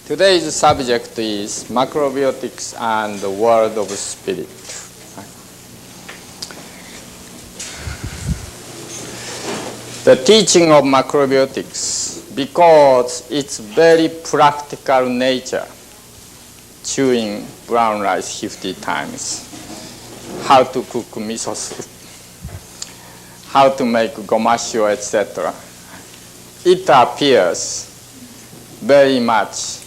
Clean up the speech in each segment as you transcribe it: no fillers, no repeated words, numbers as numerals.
Today's subject is macrobiotics and the world of spirit. The teaching of macrobiotics, because its very practical nature, chewing brown rice 50 times, how to cook miso soup, how to make gomasho, etc. It appears very much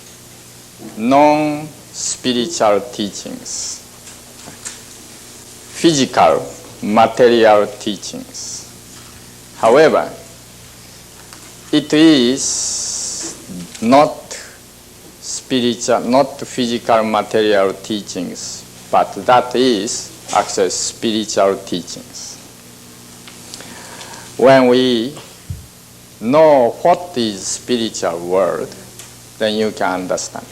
non-spiritual teachings, physical, material teachings. However, it is not spiritual, not physical, material teachings, but that is actually spiritual teachings. When we know what is spiritual world, then you can understand.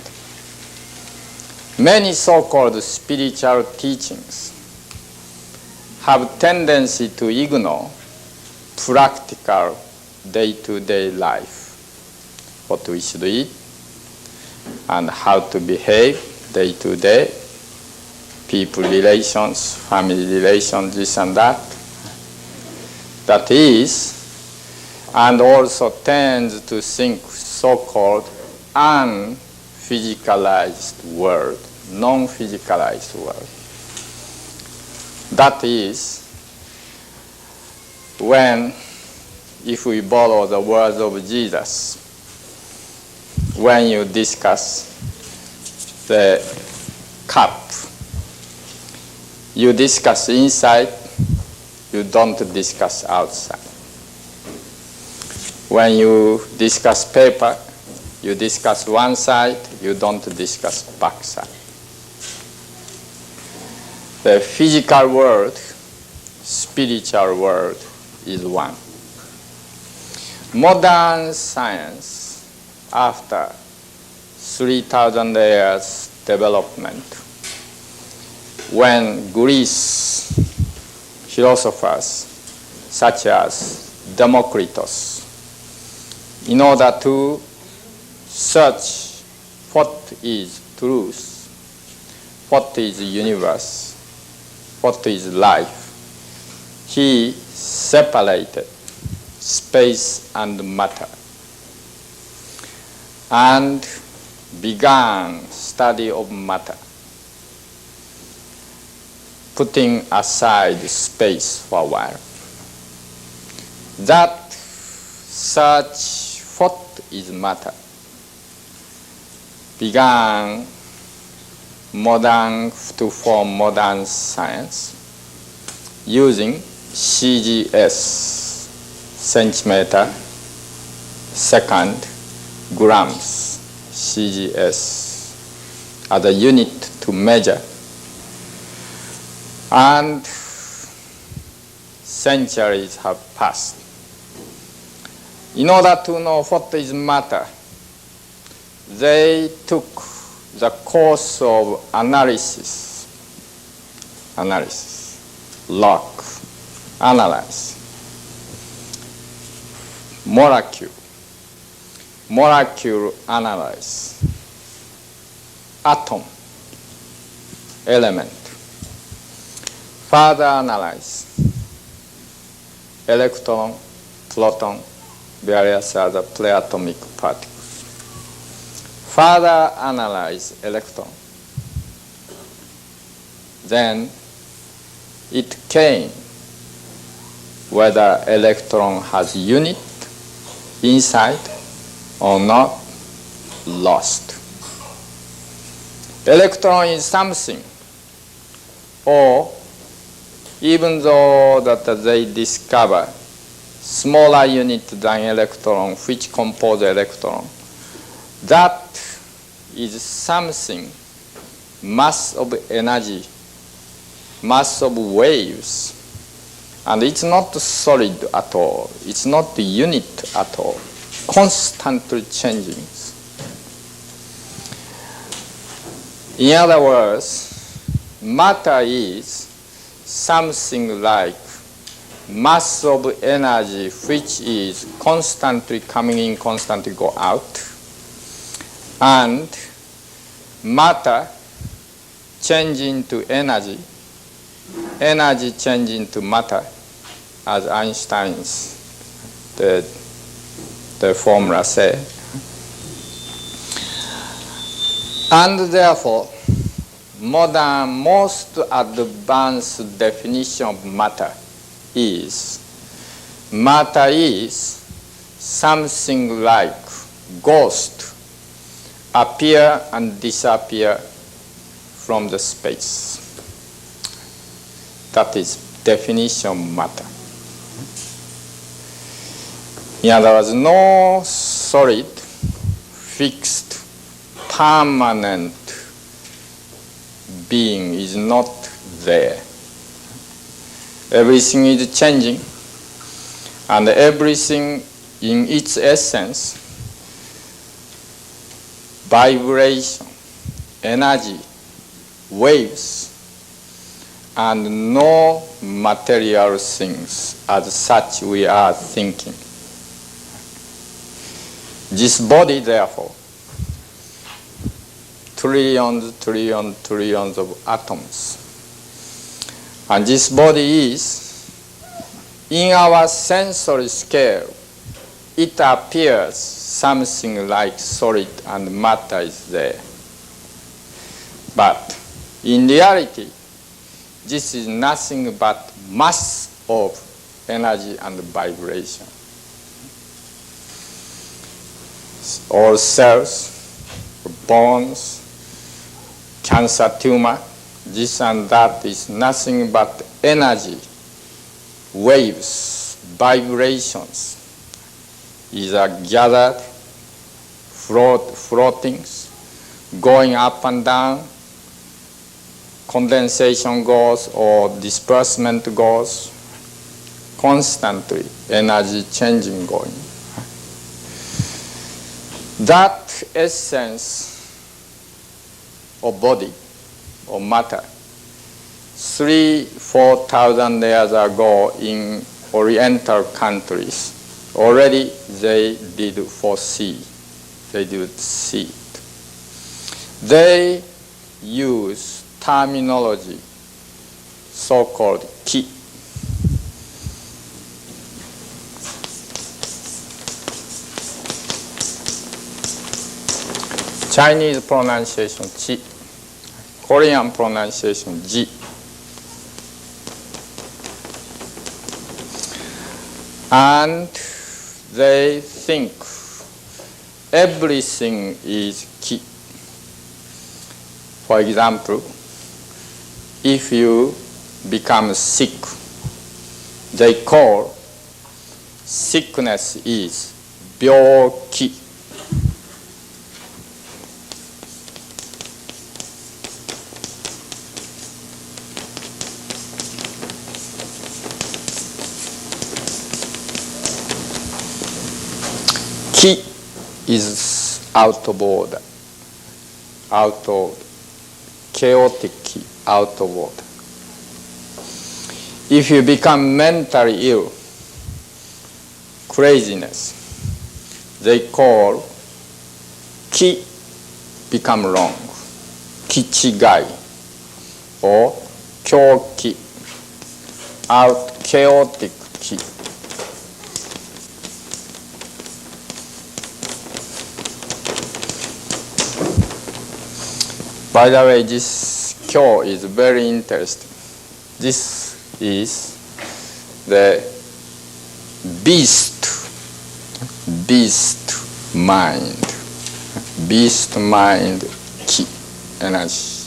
Many so-called spiritual teachings have tendency to ignore practical day-to-day life, what we should eat and how to behave day-to-day, people relations, family relations, this and that. That is, and also tends to think so-called unphysicalized world, non-physicalized world. That is, when, if we borrow the words of Jesus, when you discuss the cup, you discuss inside, you don't discuss outside. When you discuss paper, you discuss one side, you don't discuss back side. The physical world, spiritual world is one. Modern science, after 3,000 years development, when Greece philosophers such as Democritus, in order to search what is truth, what is universe, what is life, he separated space and matter and began study of matter, putting aside space for a while. That search what is matter began to form modern science using CGS, centimeter, second, grams, CGS, as a unit to measure. And centuries have passed. In order to know what is matter, they took the course of analysis, log, analyze, molecule analyze, atom, element, further analyze, electron, proton, various other pre-atomic particles. Further analyze electron. Then it came whether electron has unit inside or not, lost. Electron is something, or even though that they discover smaller unit than electron which compose electron, that is something, mass of energy, mass of waves, and it's not solid at all, it's not the unit at all, constantly changing. In other words, matter is something like mass of energy which is constantly coming in, constantly go out, and matter change into energy, energy change into matter, as Einstein's the formula say. And therefore, most advanced definition of matter is something like ghost appear and disappear from the space. That is definition of matter. In other words, no solid, fixed, permanent being is not there. Everything is changing, and everything in its essence, vibration, energy, waves, and no material things as such we are thinking. This body, therefore, trillions of atoms. And this body is, in our sensory scale, it appears something like solid and matter is there. But in reality, this is nothing but mass of energy and vibration. All cells, bones, cancer tumor, this and that is nothing but energy, waves, vibrations, either gathered, floatings, going up and down, condensation goes or disbursement goes, constantly energy changing going. That essence of body or matter 3,000-4,000 years ago in Oriental countries already they did foresee, they did see it. They use terminology so-called ki. Chinese pronunciation chi, Korean pronunciation ji. And they think everything is ki. For example, if you become sick, they call sickness is byoki. Ki is out of order, out of chaotic ki, out of order. If you become mentally ill, craziness, they call ki become wrong, kichigai, or kyoki, out chaotic ki. By the way, this kyo is very interesting. This is the beast mind ki, energy,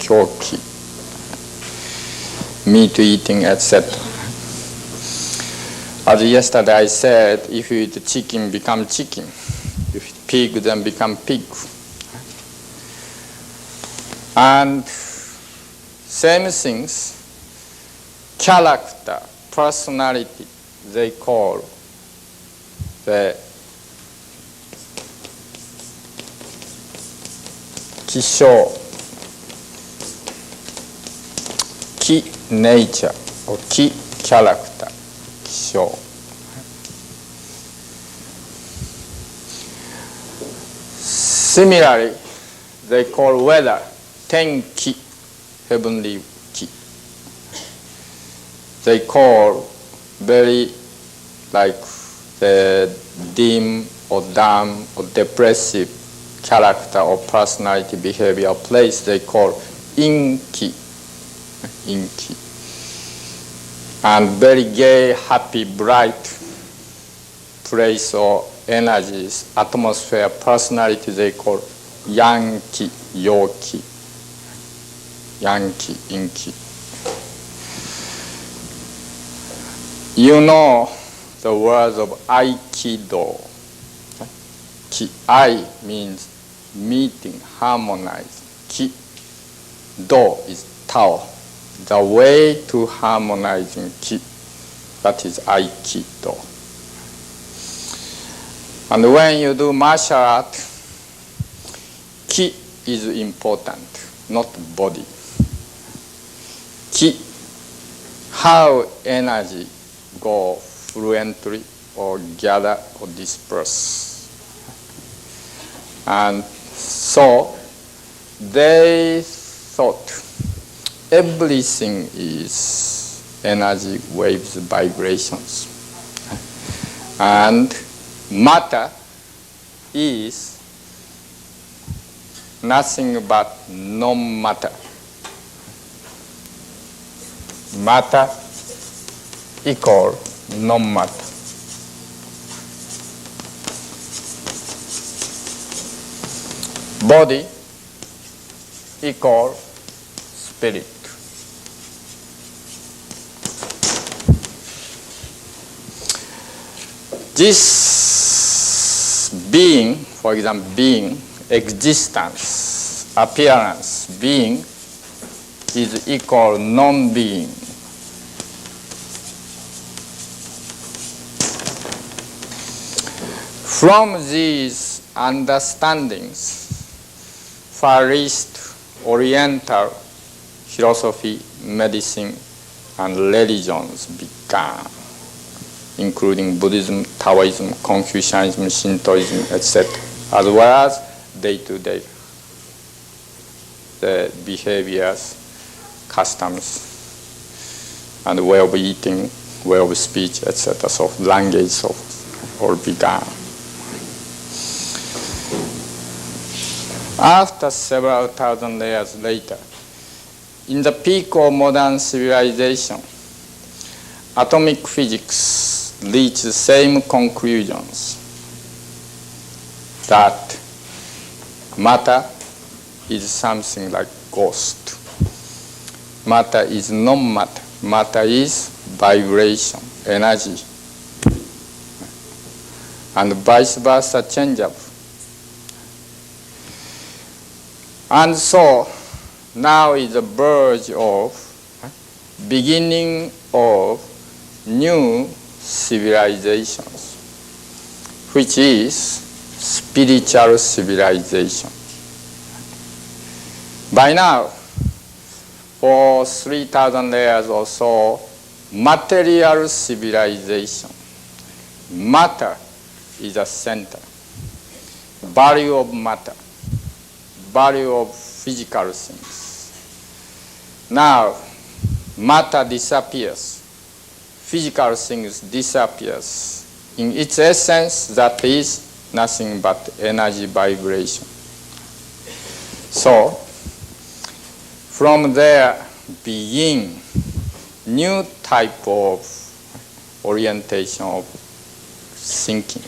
kyo ki, meat eating, etc. As yesterday I said, if you eat chicken, become chicken. If you eat pig, then become pig. And same things, character, personality, they call the kisho, ki nature, or ki character, kisho. Similarly, they call weather tenki, heavenly ki. They call very like the dim or dumb or depressive character or personality, behavior, place, they call inki. Inki. And very gay, happy, bright place or energies, atmosphere, personality, they call yanki, yoki. Yanki, inki. You know the words of aikido. Ki, ai means meeting, harmonize. Ki, do is Tao. The way to harmonizing ki, that is aikido. And when you do martial art, ki is important, not body. Ki, how energy go fluently or gather or disperse. And so they thought everything is energy, waves, vibrations. And matter is nothing but non-matter. Matter equal non-matter. Body equal spirit. This being, for example, being, existence, appearance, being is equal non-being. From these understandings, Far East, Oriental philosophy, medicine, and religions began, including Buddhism, Taoism, Confucianism, Shintoism, etc., as well as day-to-day the behaviors, customs, and way of eating, way of speech, etc. So language all began. After several thousand years later, in the peak of modern civilization, atomic physics reached the same conclusions that matter is something like ghost. Matter is non-matter. Matter is vibration, energy, and vice versa changeable. And so now is the verge of beginning of new civilizations, which is spiritual civilization. By now, for 3,000 years or so, material civilization. Matter is a center. Value of matter. Value of physical things. Now, matter disappears. Physical things disappears. In its essence, that is nothing but energy vibration. So, from there begin new type of orientation of thinking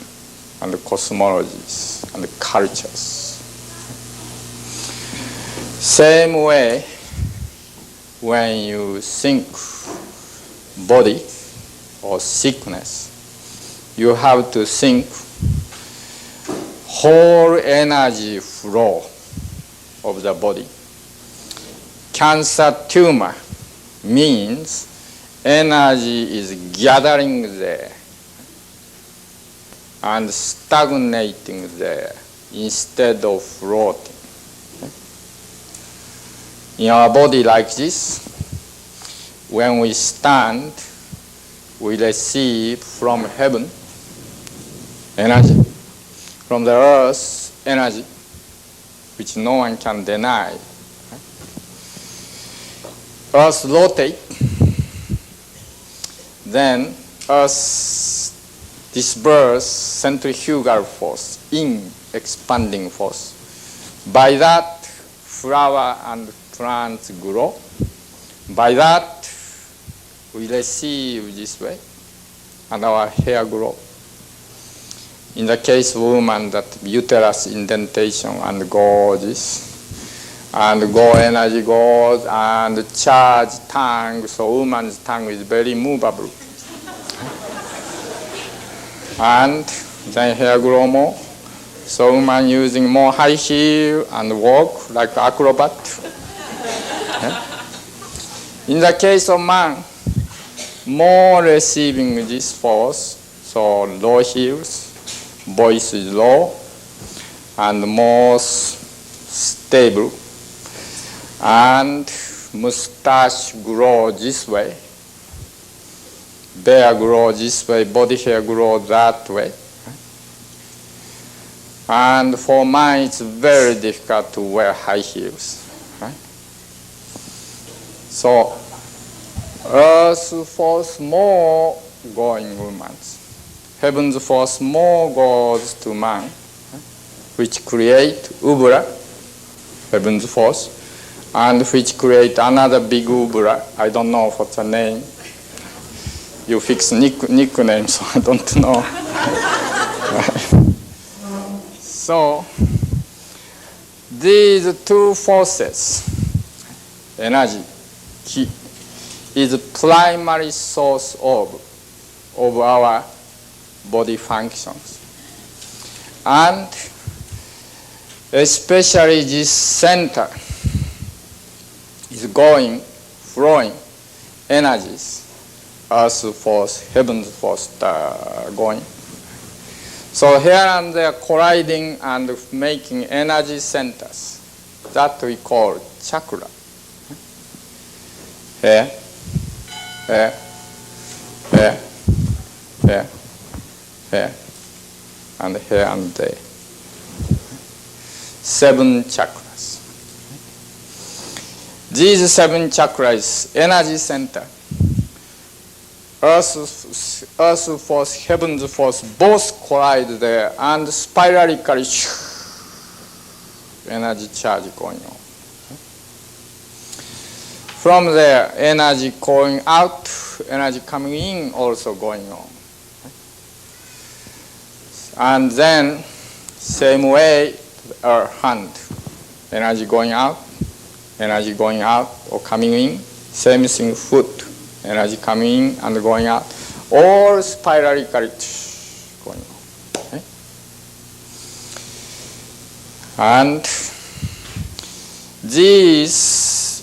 and cosmologies and cultures. Same way, when you think body or sickness, you have to think whole energy flow of the body. Cancer tumor means energy is gathering there and stagnating there instead of floating. In our body like this, when we stand, we receive from heaven energy, from the earth energy, which no one can deny. Earth rotates, then Earth disperses centrifugal force in expanding force. By that, flower and plants grow. By that, we receive this way, and our hair grows. In the case of woman, that uterus indentation and goes, and go energy goes, and charge tongue, so woman's tongue is very movable. And then hair grow more, so woman using more high heel and walk like acrobat. In the case of man, more receiving this force, so low heels, voice is low, and more stable, and mustache grow this way, beard grow this way, body hair grow that way. And for man, it's very difficult to wear high heels. Right? So, earth force more going woman. Heaven's force more goes to man, which create ubra, heaven's force, and which create another big ubra. I don't know what's the name. You fix nickname, so I don't know. So, these two forces, energy, ki, is primary source of our body functions. And especially this center is going, flowing energies, earth force, heaven's force going. So here and there colliding and making energy centers. That we call chakra. Here, here, here, here, here, and here and there. 7 chakras. These 7 chakras, energy center, earth force, heaven's force, both collide there, and spiralically energy charge going on. From there, energy going out, energy coming in also going on. And then, same way, our hand, energy going out or coming in, same thing, foot, energy coming in and going out, all spiralically going on. Okay? And these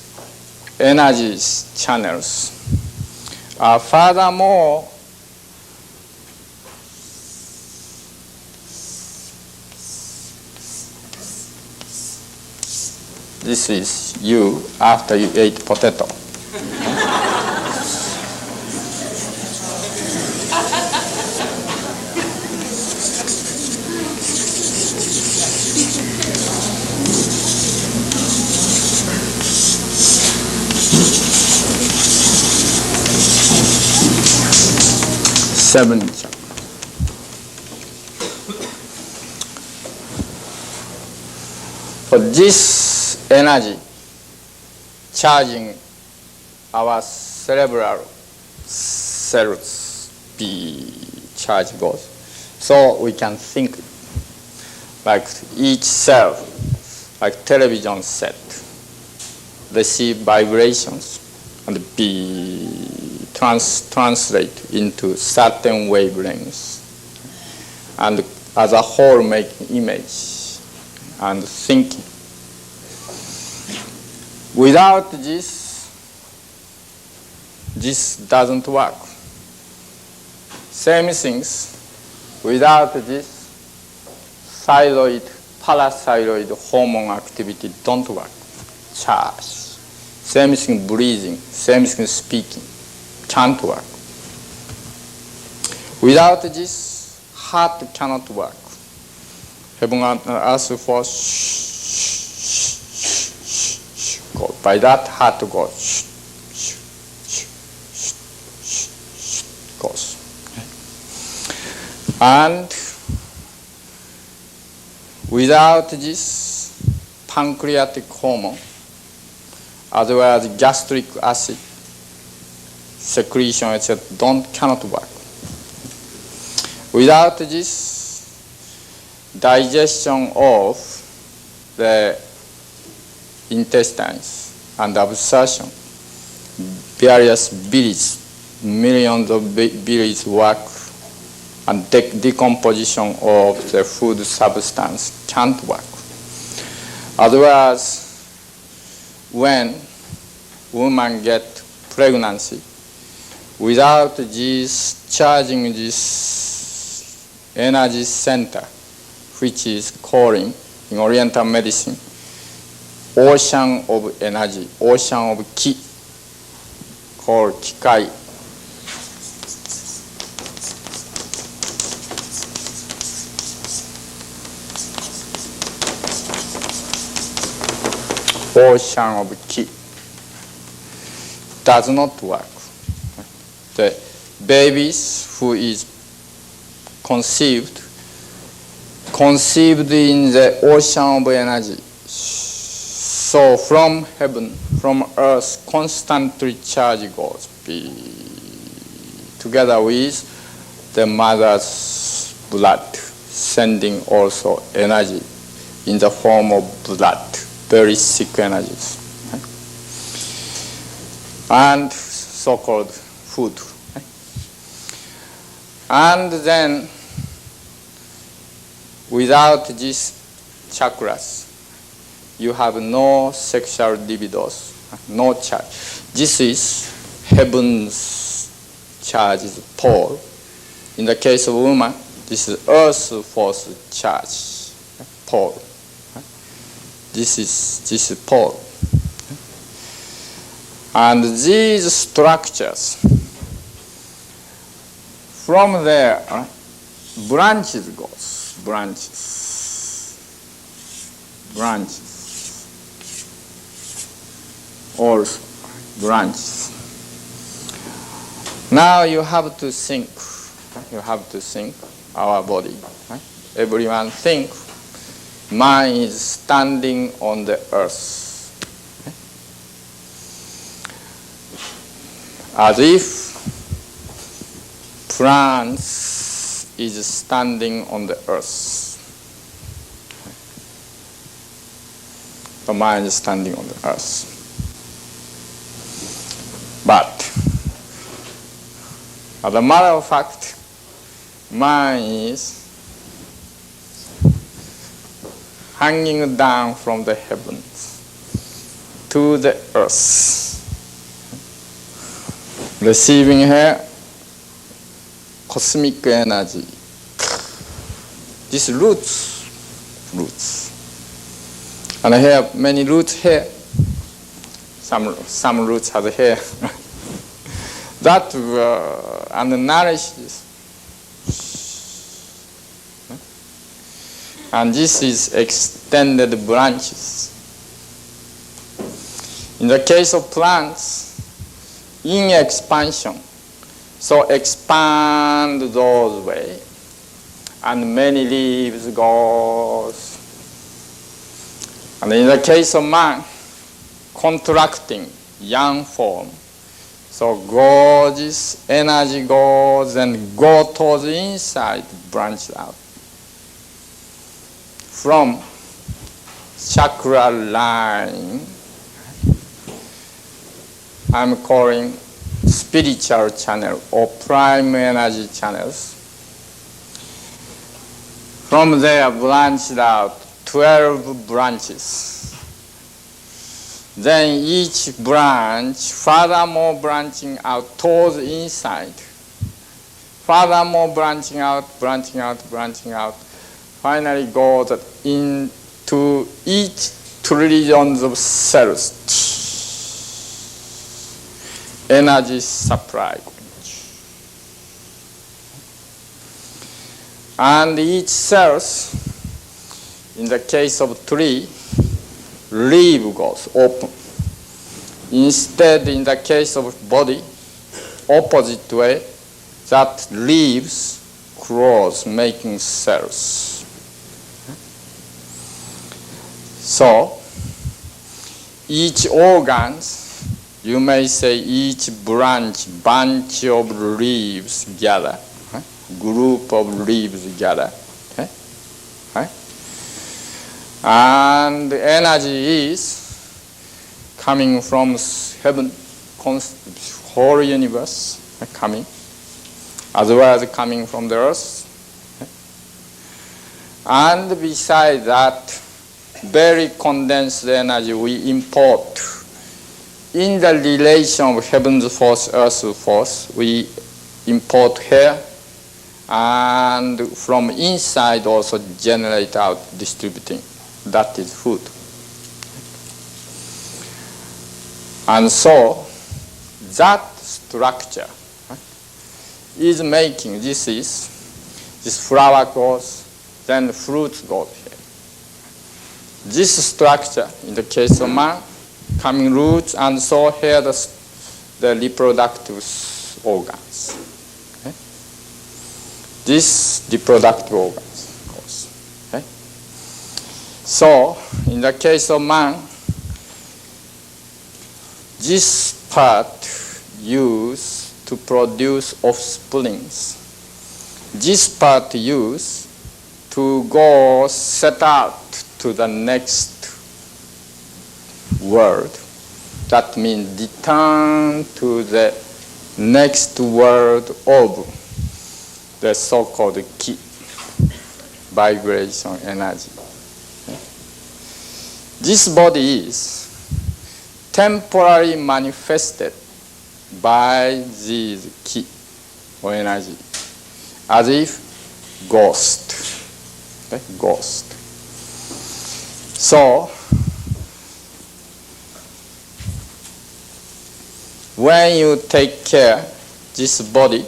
energies, channels, are furthermore this is you after you ate potato. Seven chakras. For this energy charging our cerebral cells, be charge goes. So we can think like each cell, like television set, receive vibrations and be translate into certain wavelengths, and as a whole making image and thinking. Without this doesn't work. Same things, without this, thyroid, parathyroid hormone activity don't work. Charge. Same thing breathing, same thing speaking. Can't work. Without this, heart cannot work. Heaven and earth force By that, heart goes, goes. And without this pancreatic hormone, as well as gastric acid secretion, etc., cannot work. Without this digestion of the intestines and absorption, various bilies, millions of bilies work, and decomposition of the food substance can't work. Otherwise, when women get pregnancy, without this charging this energy center, which is calling in Oriental medicine, ocean of energy, ocean of ki, called kikai. Ocean of ki does not work. The babies who is conceived in the ocean of energy. So from heaven, from earth, constantly charge goes together with the mother's blood, sending also energy in the form of blood, very sick energies, and so-called food. And then, without these chakras, you have no sexual libidos, no charge. This is heaven's charge, is pole. In the case of woman, this is earth's force charge, pole. This is pole. And these structures, from there, branches goes, branches. Also, branches. Now you have to think our body. Right? Everyone think man is standing on the earth. As if plants is standing on the earth. The man is standing on the earth. But, as a matter of fact, man is hanging down from the heavens to the earth, receiving here cosmic energy. These roots. And I have many roots here. Some roots have hair. That and nourishes. And this is extended branches. In the case of plants, in expansion, so expand those way, and many leaves goes. And in the case of man, contracting, young form, so gorgeous energy goes and go towards the inside, branch out. From chakra line, I'm calling spiritual channel or prime energy channels. From there branched out 12 branches. Then each branch, furthermore branching out towards the inside. Furthermore branching out. Finally goes into each trillions of cells. Energy supply. And each cells, in the case of tree, leaf goes open. Instead, in the case of body, opposite way, that leaves grows, making cells. So, each organs, you may say each bunch of leaves gather, group of leaves gather. And the energy is coming from heaven, whole universe coming, as well as coming from the earth. And besides that, very condensed energy we import in the relation of heaven's force, earth's force. We import here, and from inside also generate out, distributing. That is food. And so that structure is making, this flower grows, then fruits grow here. This structure, in the case of man, coming roots, and so here the reproductive organs. Okay? This reproductive organs, of course. Okay? So, in the case of man, this part used to produce offsprings. This part used to go set out to the next world. That means return to the next world of the so-called ki, vibration energy. This body is temporarily manifested by these ki or energy, as if ghost. Okay? Ghost. So, when you take care, this body,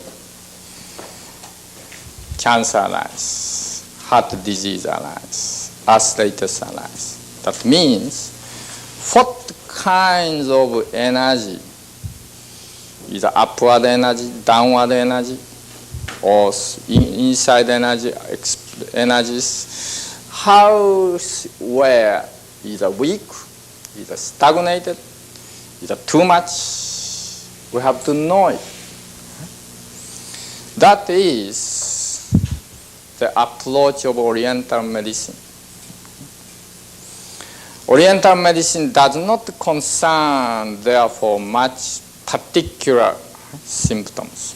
cancer arise, heart disease arise, arthritis arise. That means, what kinds of energy, either upward energy, downward energy, or inside energy, energies, how, where, either weak, either stagnated, either too much, we have to know it. That is the approach of Oriental medicine. Oriental medicine does not concern, therefore, much particular symptoms.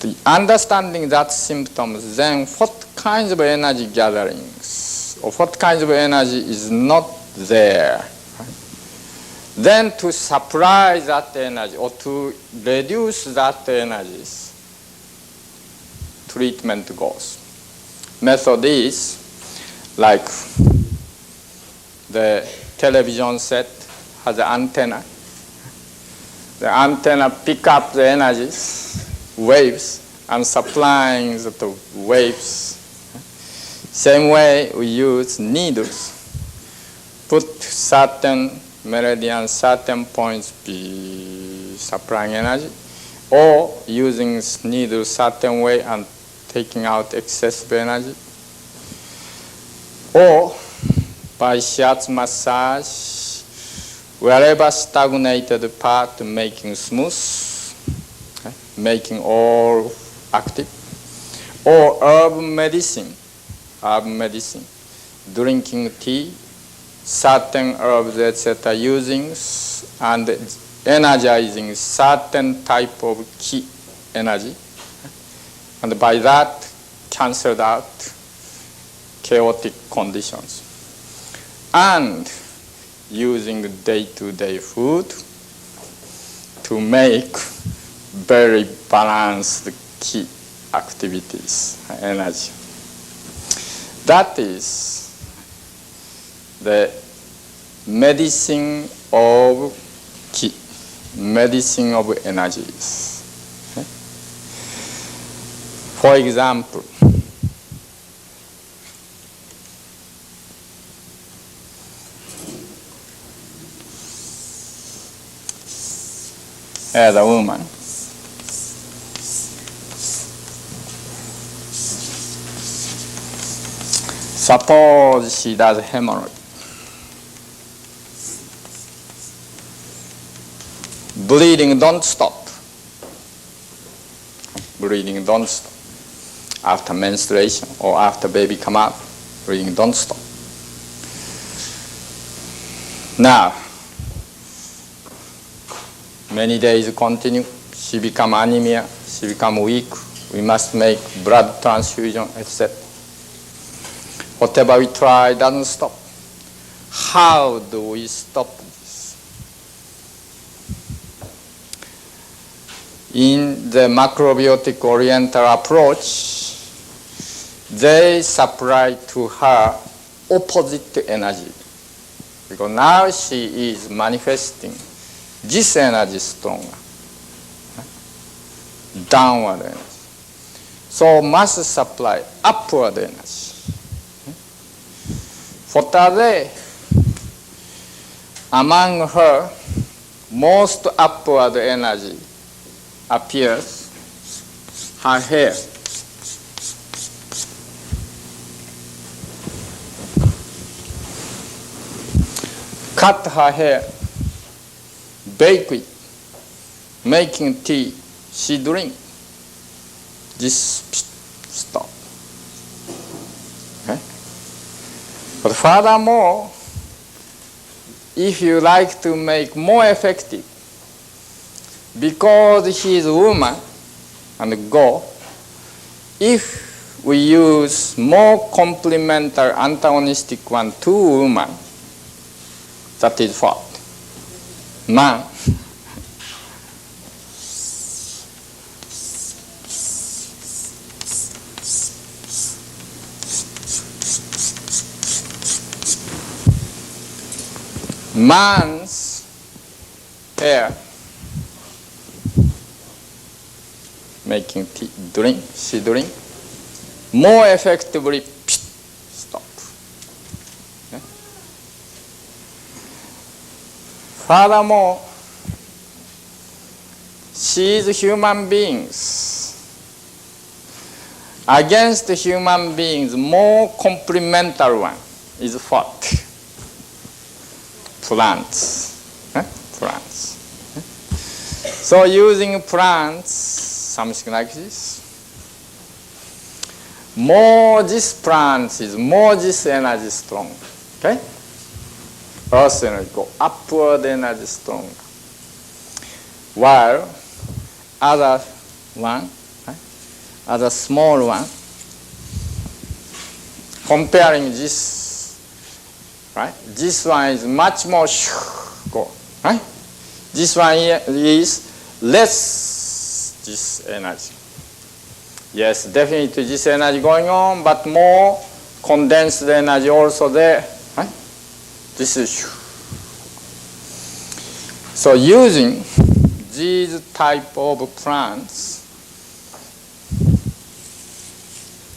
But understanding that symptoms, then what kinds of energy gatherings, or what kinds of energy is not there, then to supply that energy, or to reduce that energy, treatment goes. Method is like the television set has an antenna. The antenna pick up the energies, waves, and supplying the waves. Same way we use needles, put certain meridian, certain points be supplying energy, or using needle certain way and taking out excessive energy, or by shiatsu massage, wherever stagnated part, making smooth, okay, making all active, or herb medicine, drinking tea, certain herbs, etc., using and energizing certain type of ki energy, and by that canceled out chaotic conditions. And using day-to-day food to make very balanced ki activities, energy. That is the medicine of ki, medicine of energies. Okay? For example, as a woman. Suppose she does hemorrhage. Bleeding don't stop. Bleeding don't stop. After menstruation or after baby come out, bleeding don't stop. Now, many days continue, she become anemia, she become weak, we must make blood transfusion, etc. Whatever we try doesn't stop. How do we stop this? In the macrobiotic Oriental approach, they supply to her opposite energy. Because now she is manifesting this energy stronger. Downward energy. So must supply upward energy. What are they? Among her, most upward energy appears her hair. Cut her hair, bake it, making tea, she drink. This stop. Okay? But furthermore, if you like to make more effective, because he is a woman and go, if we use more complementary antagonistic one to woman, that is what? Man. Man's hair making tea, drink, she drink, more effectively stop. Okay? Furthermore, she is human beings. Against human beings, more complementary one is what? Plants. Plants. So using plants, something like this, more this plants is more this energy strong. Okay? Earth energy go upward energy stronger. While other one, other small one, comparing this, right? This one is much more go, right? This one is less this energy. Yes, definitely this energy going on, but more condensed energy also there, right? This is so using these type of plants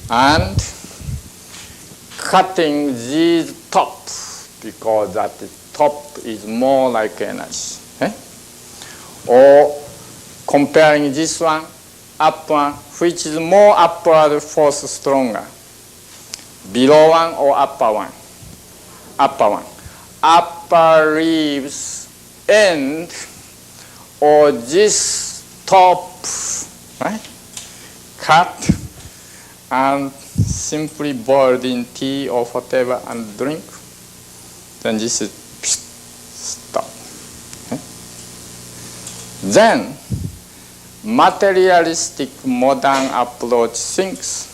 and cutting these tops, because that top is more like energy. Or comparing this one, up one, which is more upward force stronger. Below one or upper one? Upper one. Upper leaves end or this top, right? Cut and simply boiled in tea or whatever and drink. Then this is stop. Okay? Then materialistic modern approach thinks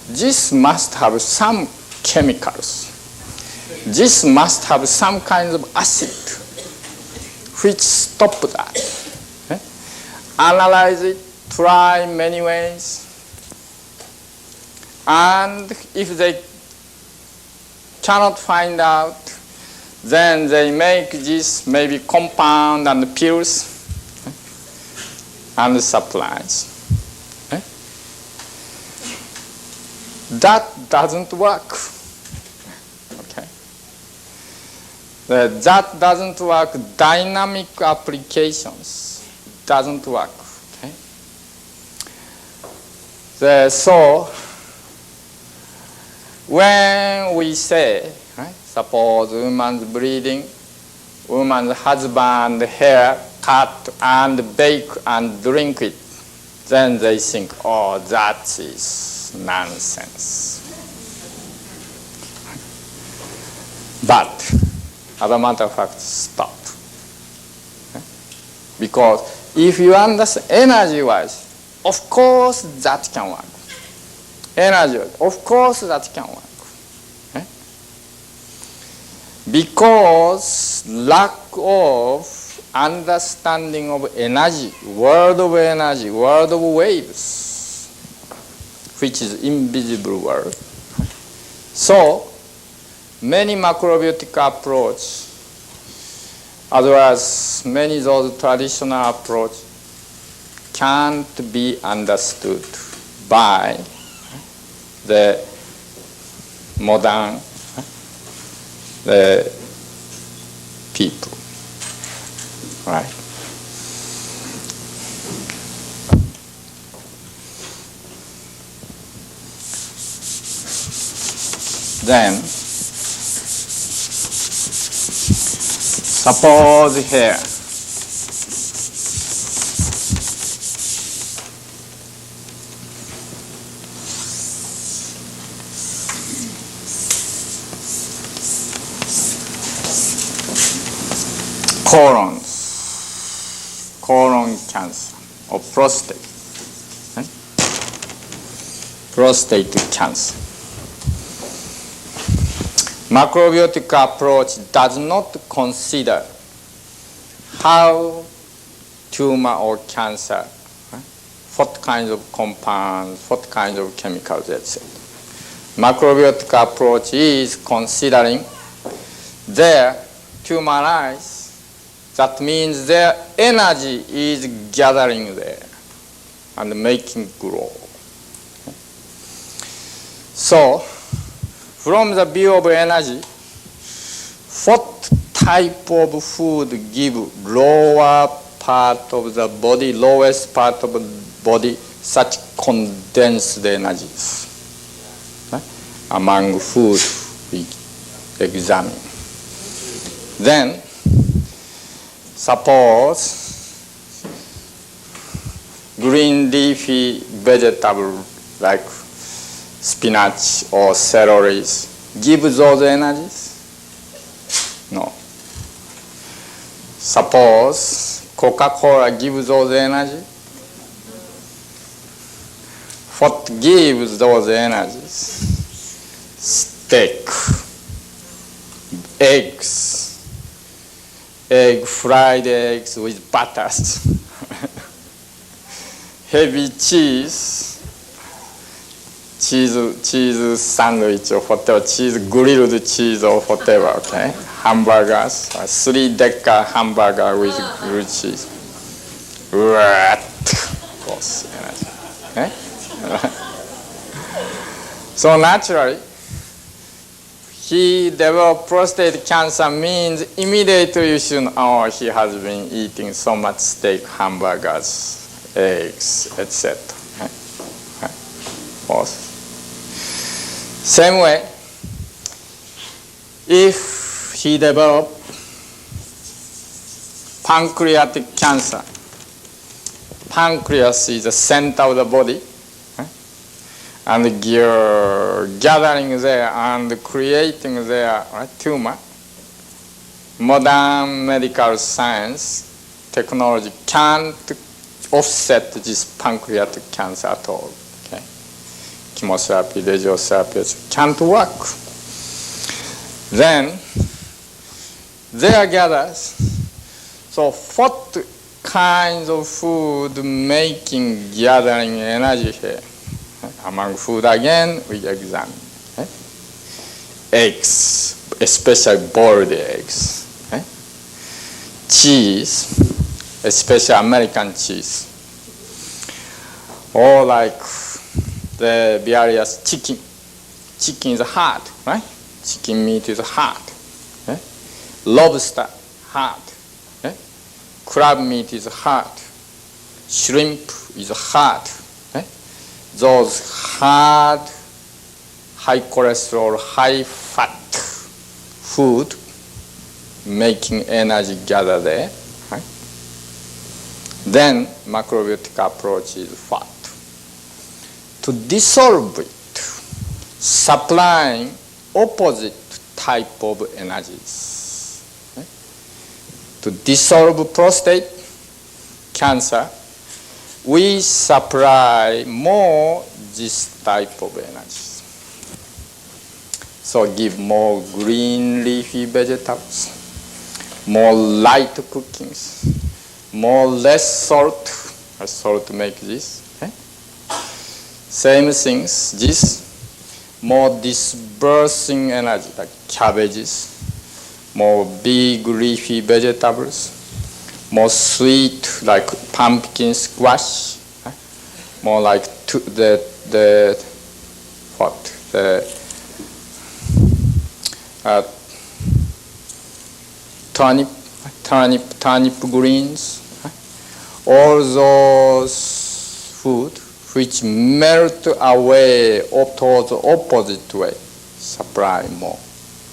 this must have some chemicals. This must have some kind of acid which stop that. Okay? Analyze it, try many ways, and if they cannot find out, then they make this maybe compound and pills, okay, and supplies. Okay? That doesn't work. Okay. That doesn't work. Dynamic applications doesn't work. Okay? So when we say, right, suppose woman's bleeding, woman's husband hair cut and bake and drink it, then they think, oh, that is nonsense. But as a matter of fact, stop. Okay? Because if you understand energy-wise, of course that can work. Energy-wise, of course that can work. Okay? Because lack of understanding of energy, world of energy, world of waves, which is invisible world. So many macrobiotic approach, as well as many of those traditional approach, can't be understood by the modern the people. Right. Then suppose here colon cancer or prostate, right? Prostate cancer. Macrobiotic approach does not consider how tumor or cancer, right? What kinds of compounds, what kinds of chemicals, etc. Macrobiotic approach is considering their tumorize. That means their energy is gathering there and making grow. So, from the view of energy, what type of food give lower part of the body, lowest part of the body, such condensed energies? Right? Among food we examine. Then, suppose green leafy vegetable like spinach or celery give those energies? No. Suppose Coca-Cola gives those energy? What gives those energies? Steak, eggs, fried eggs with butters, heavy cheese sandwich or whatever, grilled cheese or whatever, okay? Hamburgers, 3-decker hamburger with grilled cheese. Of course, energy. Okay? So naturally, he developed prostate cancer means immediately you should know, oh, he has been eating so much steak, hamburgers, eggs, etc. Same way, if he developed pancreatic cancer, pancreas is the center of the body, and gathering there and creating their tumor. Modern medical science technology can't offset this pancreatic cancer at all. Okay? Chemotherapy, radiotherapy can't work. Then they are gathered. So what kinds of food making gathering energy here? Among food again, we examine. Okay? Eggs, especially boiled eggs. Okay? Cheese, especially American cheese. Or like the various chicken. Chicken is hard, right? Chicken meat is hard. Okay? Lobster, hard. Eh? Crab meat is hard. Shrimp is hard. Eh? Those hard, high cholesterol, high fat food making energy gather there. Right? Then macrobiotic approach is fat. To dissolve it, supplying opposite type of energies. Right? To dissolve prostate cancer, we supply more this type of energies. So give more green leafy vegetables, more light cookings, more less salt. Salt make this. Okay? Same things, this more dispersing energy like cabbages, more big leafy vegetables, more sweet like pumpkin squash, more like turnip greens, all those food which melt away towards the opposite way, supply more.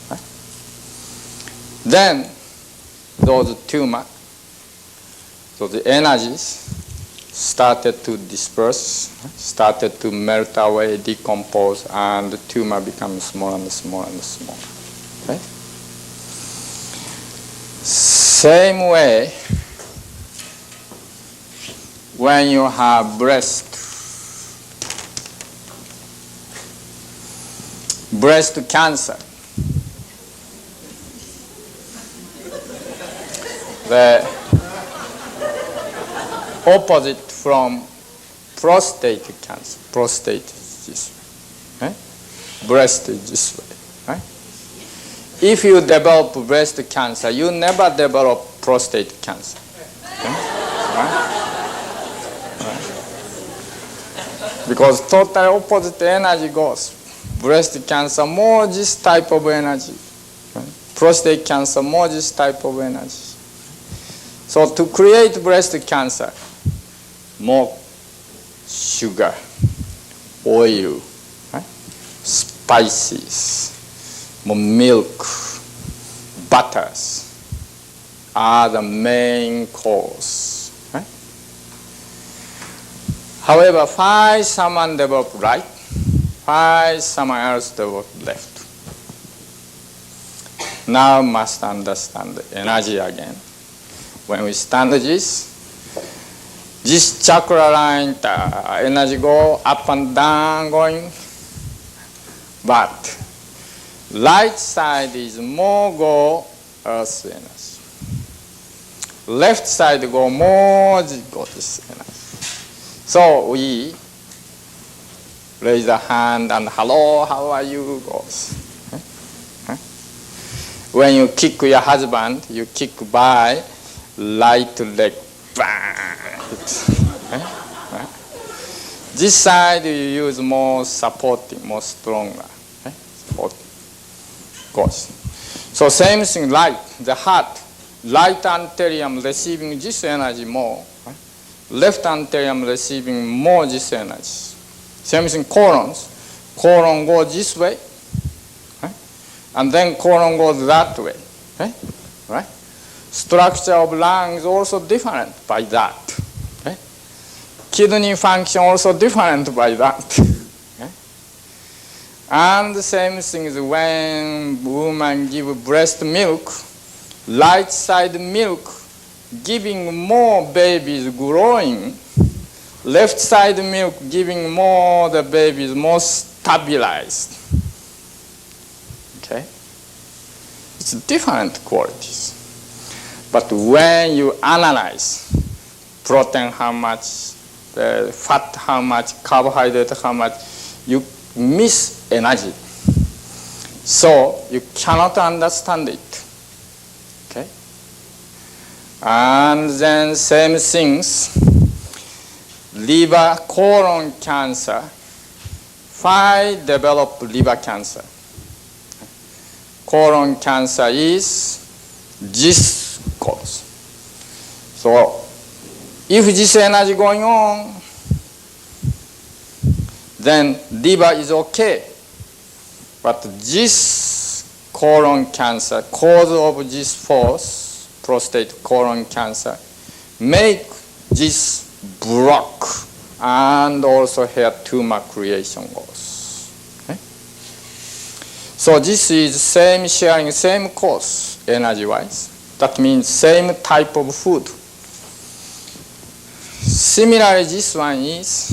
Right? Then those tumor, so the energies started to disperse, started to melt away, decompose, and the tumor becomes smaller and smaller and smaller. Right? Same way, when you have breast cancer, the opposite from prostate cancer. Prostate is this way. Right? Breast is this way. Right? If you develop breast cancer, you never develop prostate cancer. Okay? Right? Right? Because total opposite energy goes. Breast cancer, more this type of energy. Right? Prostate cancer, more this type of energy. So to create breast cancer, more sugar, oil, right? Spices, more milk, butters are the main cause. Right? However, why someone develop right, why someone else develop left? Now must understand the energy again. When we stand this chakra line, the energy go up and down going, but right side is more go earth energy. Left side go more go this energy. So we raise a hand and hello, how are you goes. When you kick your husband, you kick by right leg. This side you use more supporting, more stronger. Goes. So same thing, right, the heart, right anterior receiving this energy more, left anterior receiving more this energy. Same thing, colon goes this way, and then colon goes that way, right? Structure of lungs also different by that. Okay? Kidney function also different by that. Okay? And the same thing is when women give breast milk, right side milk giving more babies growing, left side milk giving more the babies more stabilized. Okay? It's different qualities. But when you analyze protein how much, fat how much, carbohydrate how much, you miss energy. So you cannot understand it. Okay? And then same things, liver, colon cancer. Why develop liver cancer? Colon cancer is this cause. So if this energy going on, then liver is okay. But this colon cancer, cause of this force, prostate colon cancer, make this block and also hair tumor creation goes. Okay? So this is same sharing, same cause energy-wise. That means same type of food. Similarly, this one is,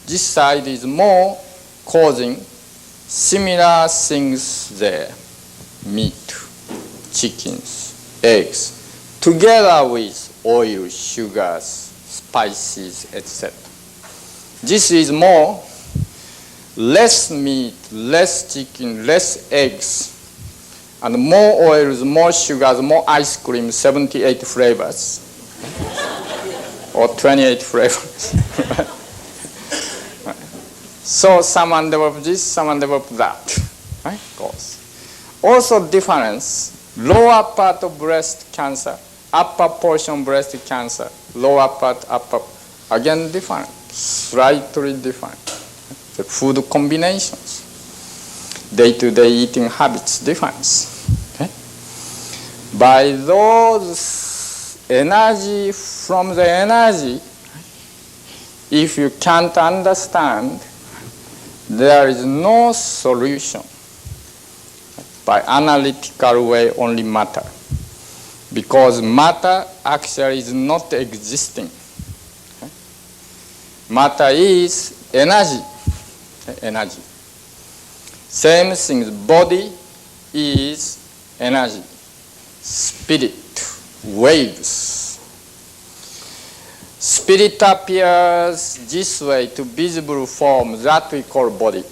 this side is more causing similar things there. Meat, chickens, eggs, together with oil, sugars, spices, etc. This is more, less meat, less chicken, less eggs, and more oils, more sugars, more ice cream, 78 flavors, or 28 flavors. So someone developed this, someone developed that. Right? Goes. Also difference, lower part of breast cancer, upper portion breast cancer, lower part, upper, again different, slightly different. The food combinations, day-to-day eating habits difference. Okay? By those energy, from the energy, if you can't understand, there is no solution. By analytical way, only matter. Because matter actually is not existing. Okay? Matter is energy. Okay? Energy. Same thing, body is energy. Spirit, waves. Spirit appears this way to visible form that we call body.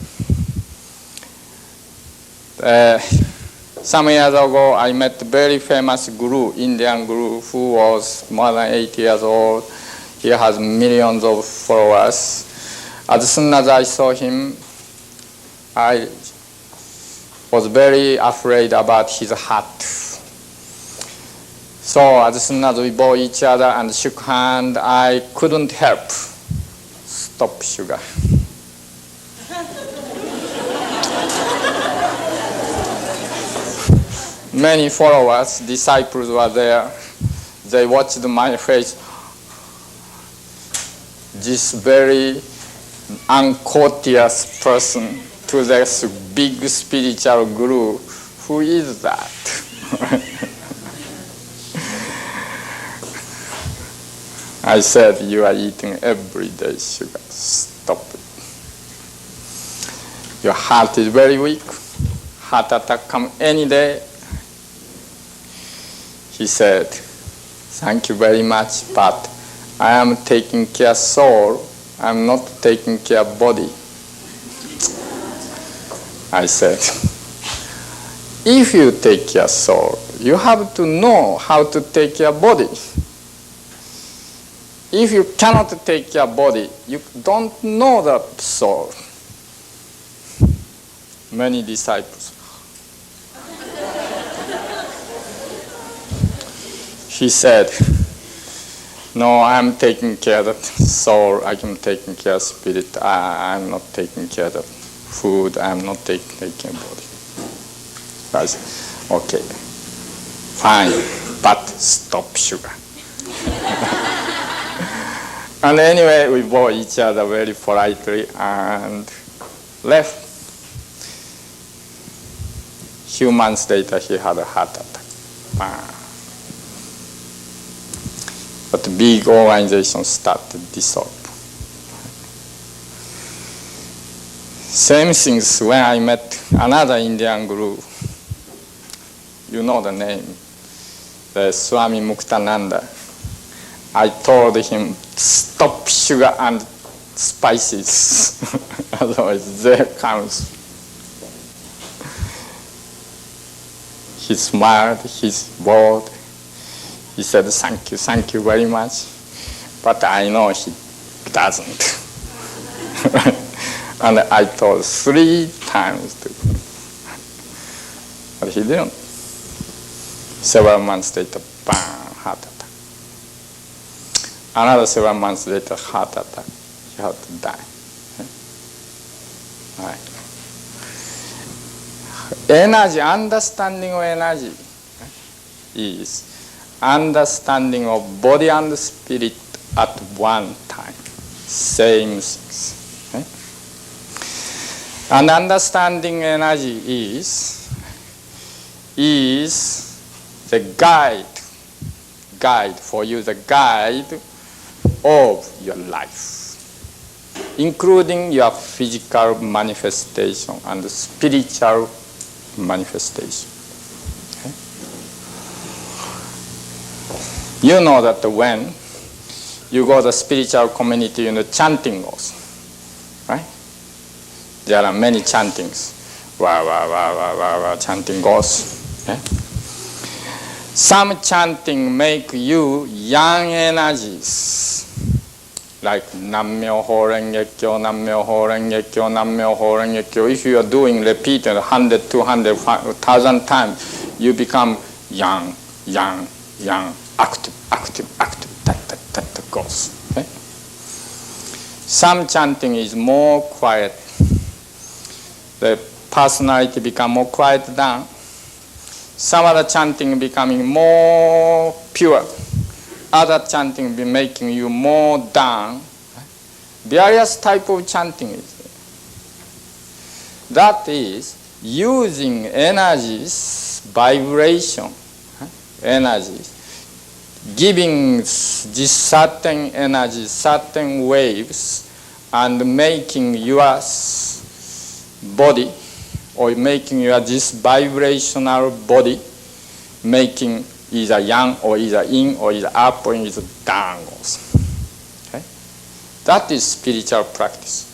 Some years ago, I met a very famous guru, Indian guru, who was more than 80 years old. He has millions of followers. As soon as I saw him, I was very afraid about his heart. So as soon as we bowed each other and shook hands, I couldn't help stop sugar. Many followers, disciples were there. They watched my face. This very uncourteous person to this big spiritual guru. Who is that? I said, you are eating everyday sugar. Stop it. Your heart is very weak. Heart attack come any day. He said, thank you very much, but I am taking care of soul. I am not taking care of body. I said, if you take care of soul, you have to know how to take care of body. If you cannot take care of body, you don't know the soul. Many disciples. He said, no, I'm taking care of the soul, I'm taking care of spirit, I'm not taking care of the food, I'm not taking care of body. I said, okay, fine, but stop sugar. And anyway, we bowed each other very politely and left. Few months later, he had a heart attack. But big organizations started to dissolve. Same things when I met another Indian guru. You know the name, the Swami Muktananda. I told him, stop sugar and spices, otherwise there comes. He smiled, he's bored. He said, thank you very much. But I know he doesn't. And I told 3 times to him. But he didn't. Several months later, bang, heart attack. Another several months later, heart attack. You have to die. Right. Energy, understanding of energy is understanding of body and spirit at one time. Same things. And understanding energy is the guide for you, the guide of your life, including your physical manifestation and spiritual manifestation. Okay? You know that when you go to the spiritual community, chanting goes, right? There are many chantings. Wah, wah, wah, wah, wah, wah, chanting goes. Okay? Some chanting make you young energies, like Nammyo Ho Renge Kyo, Nammyo Ho Renge Kyo, Nammyo Ho Renge Kyo. If you are doing repeated 100, 200, 1,000 times, you become young, active. That goes. Okay? Some chanting is more quiet. The personality become more quiet down. Some other chanting becoming more pure. Other chanting be making you more down. Various type of chanting is there. That is using energies, vibration, energies, giving this certain energy, certain waves, and making your body, or making your this vibrational body, making either yang or either in or either up or either down goes. Okay? That is spiritual practice.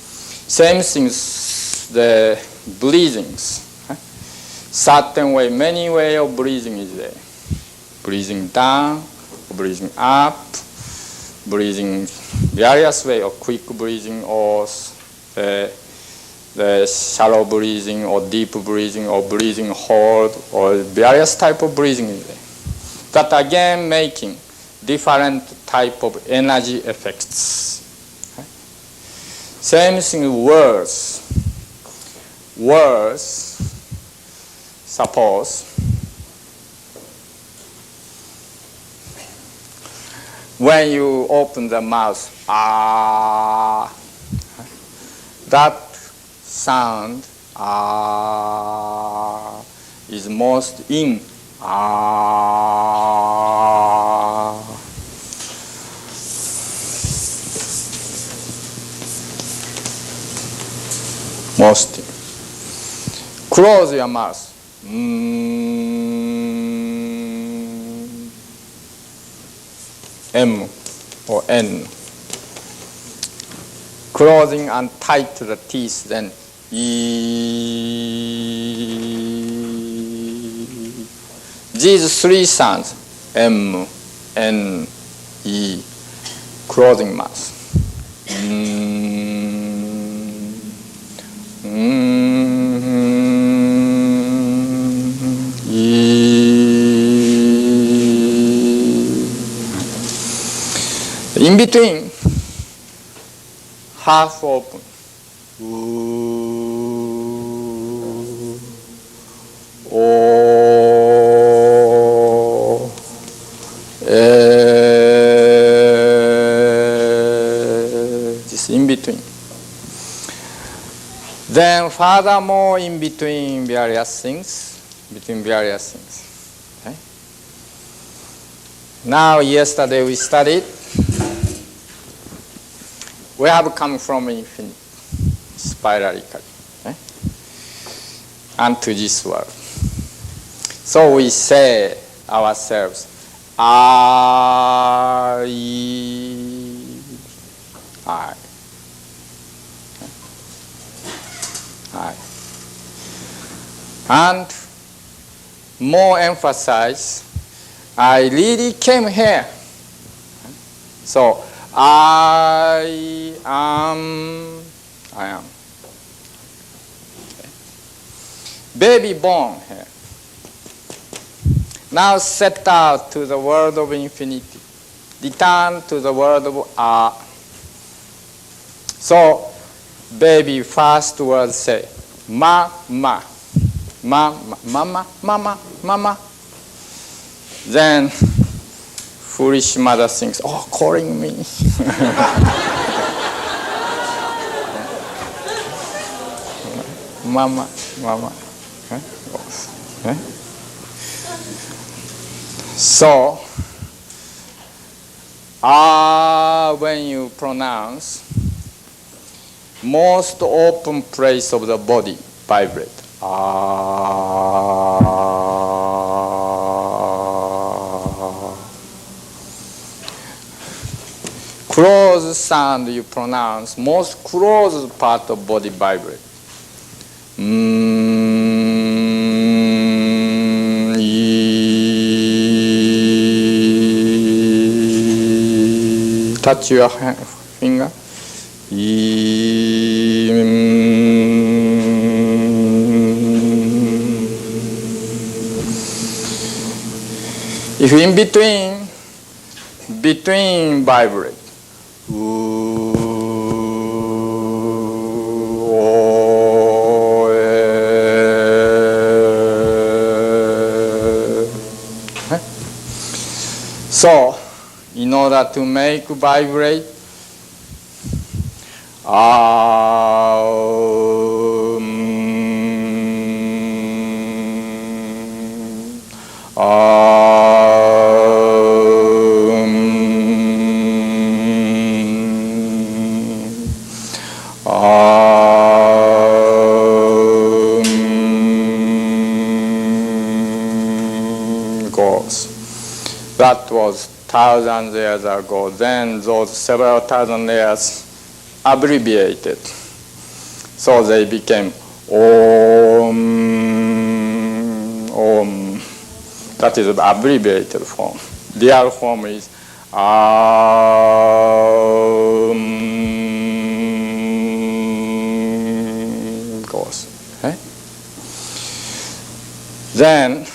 Same things, the breathings. Okay? Certain way, many way of breathing is there. Breathing down, breathing up, breathing various way of quick breathing or the shallow breathing or deep breathing or breathing hold or various type of breathing is there. That again making different type of energy effects. Okay? Same thing words. Words, suppose when you open the mouth, ah, that sound ah is most in ah. Most. Close your mouth. M or N. Closing and tight to the teeth, then E. These three sounds, M, N, E, closing mouth. In between, half open. This in between. Then furthermore in between various things. Okay? Now yesterday we studied. We have come from infinite, spiralically, okay? And to this world. So we say ourselves, I. And more emphasize, I really came here. So I am. Okay. Baby born here. Now set out to the world of infinity. Return to the world of R. So, baby first word say, ma, ma. Ma, ma, mama, mama, mama. Then, foolish mother thinks, oh, calling me. Mama, mama. So, when you pronounce, most open place of the body vibrate. Closed sound you pronounce, most closed part of body vibrate. Touch your finger. If in between vibrate. So, in order to make vibrate, goes. That was thousands of years ago. Then those several thousand years abbreviated. So they became Om. Om. That is the abbreviated form. Real form is goes. Okay? Then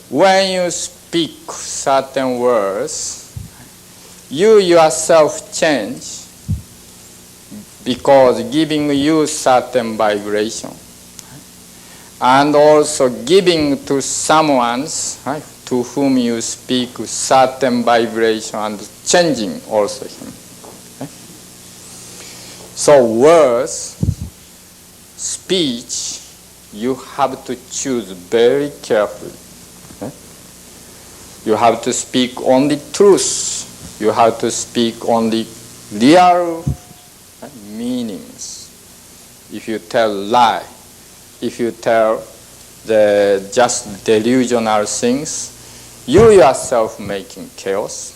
when you speak certain words, you yourself change because giving you certain vibration. And also giving to someone to whom you speak certain vibration and changing also him. So words, speech, you have to choose very carefully. You have to speak only truth. You have to speak only real meanings. If you tell lie, if you tell the just delusional things, you yourself making chaos,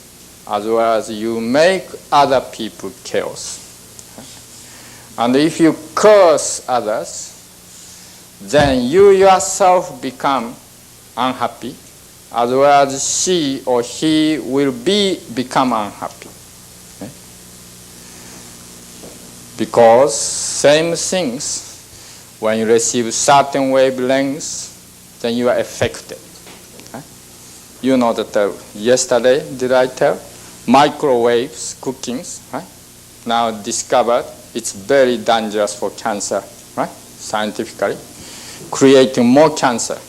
as well as you make other people chaos. And if you curse others, then you yourself become unhappy, as well as she or he will become unhappy. Okay? Because same things, when you receive certain wavelengths, then you are affected. Okay? You know that yesterday, did I tell? Microwaves, cookings, right? Now discovered it's very dangerous for cancer, right? Scientifically, creating more cancer.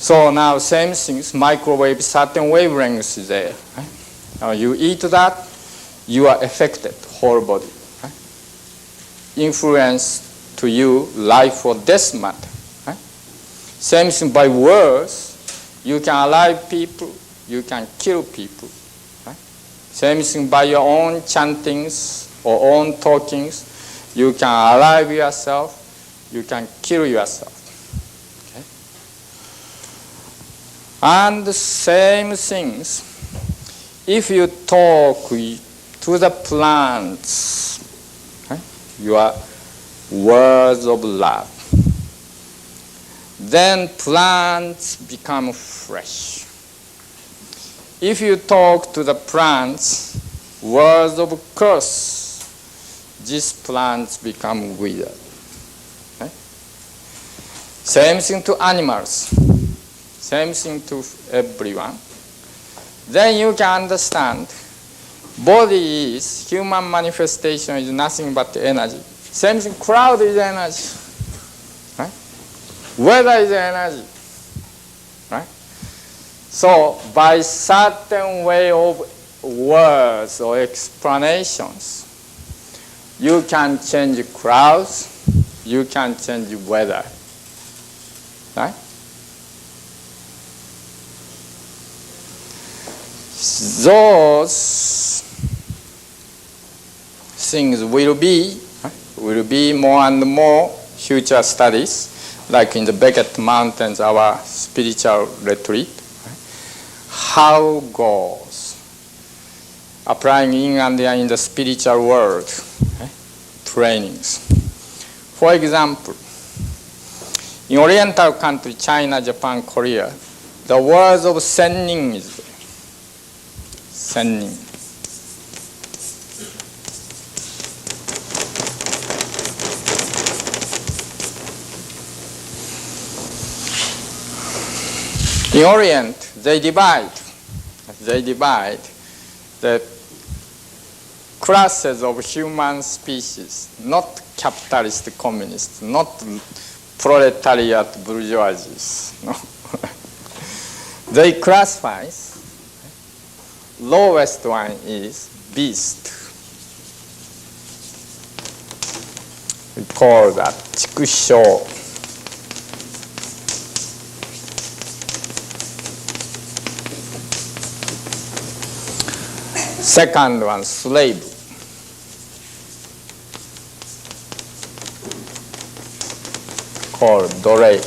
So now same things, microwave, certain wavelengths is there. Right? Now you eat that, you are affected, whole body. Right? Influence to you, life or death matter. Right? Same thing by words, you can alive people, you can kill people. Right? Same thing by your own chantings or own talkings, you can alive yourself, you can kill yourself. And the same things, if you talk to the plants, your words of love, then plants become fresh. If you talk to the plants, words of curse, these plants become withered. Same thing to animals. Same thing to everyone. Then you can understand body is, human manifestation is nothing but energy. Same thing, crowd is energy. Right? Weather is energy. Right? So by certain way of words or explanations, you can change crowds, you can change weather. Right? Those things will be more and more future studies, like in the Beckett Mountains, our spiritual retreat. How goes applying yin and yang in the spiritual world trainings. For example, in Oriental country, China, Japan, Korea, the words of sennin is there. Sennin. In Orient, they divide the classes of human species, not capitalist communists, not proletariat bourgeoisies. No. They classify. Lowest one is beast. We call that chikusho. Second one, slave. Called dore.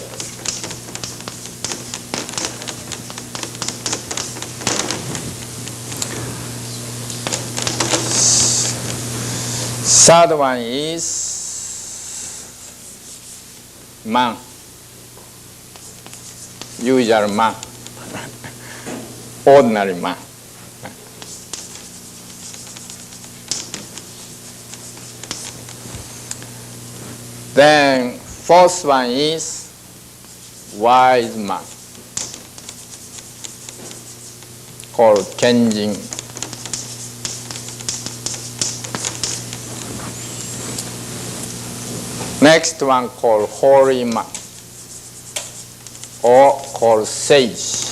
Third one is man, usual man, ordinary man. Then fourth one is wise man, called kenjin. Next one called holy man, or called sage.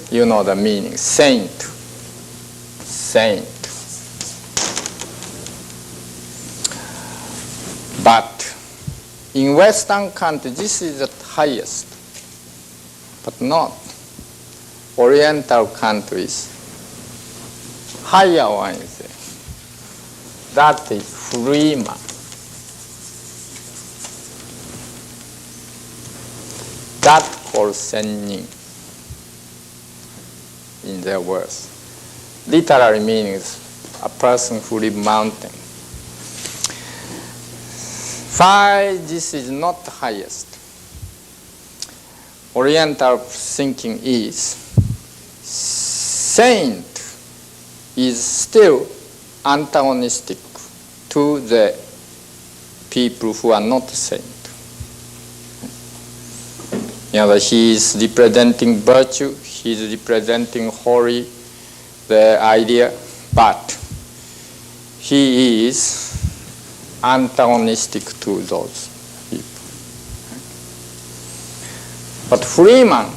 You know the meaning, saint. But in Western country, this is the highest, but not Oriental countries. Higher one is there. That is free man. That called sennin in their words. Literary meaning is a person who lives mountain. Five, this is not the highest. Oriental thinking is saint is still antagonistic to the people who are not saint. You know, he is representing virtue, he is representing holy, the idea, but he is antagonistic to those people. But Freeman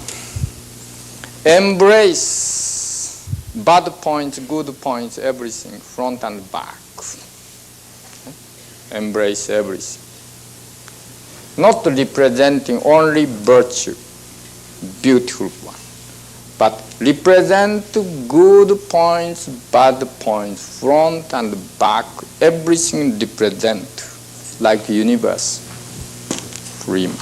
embrace bad points, good points, everything, front and back. Embrace everything. Not representing only virtue, beautiful one, but represent good points, bad points, front and back, everything represent like universe. Freeman.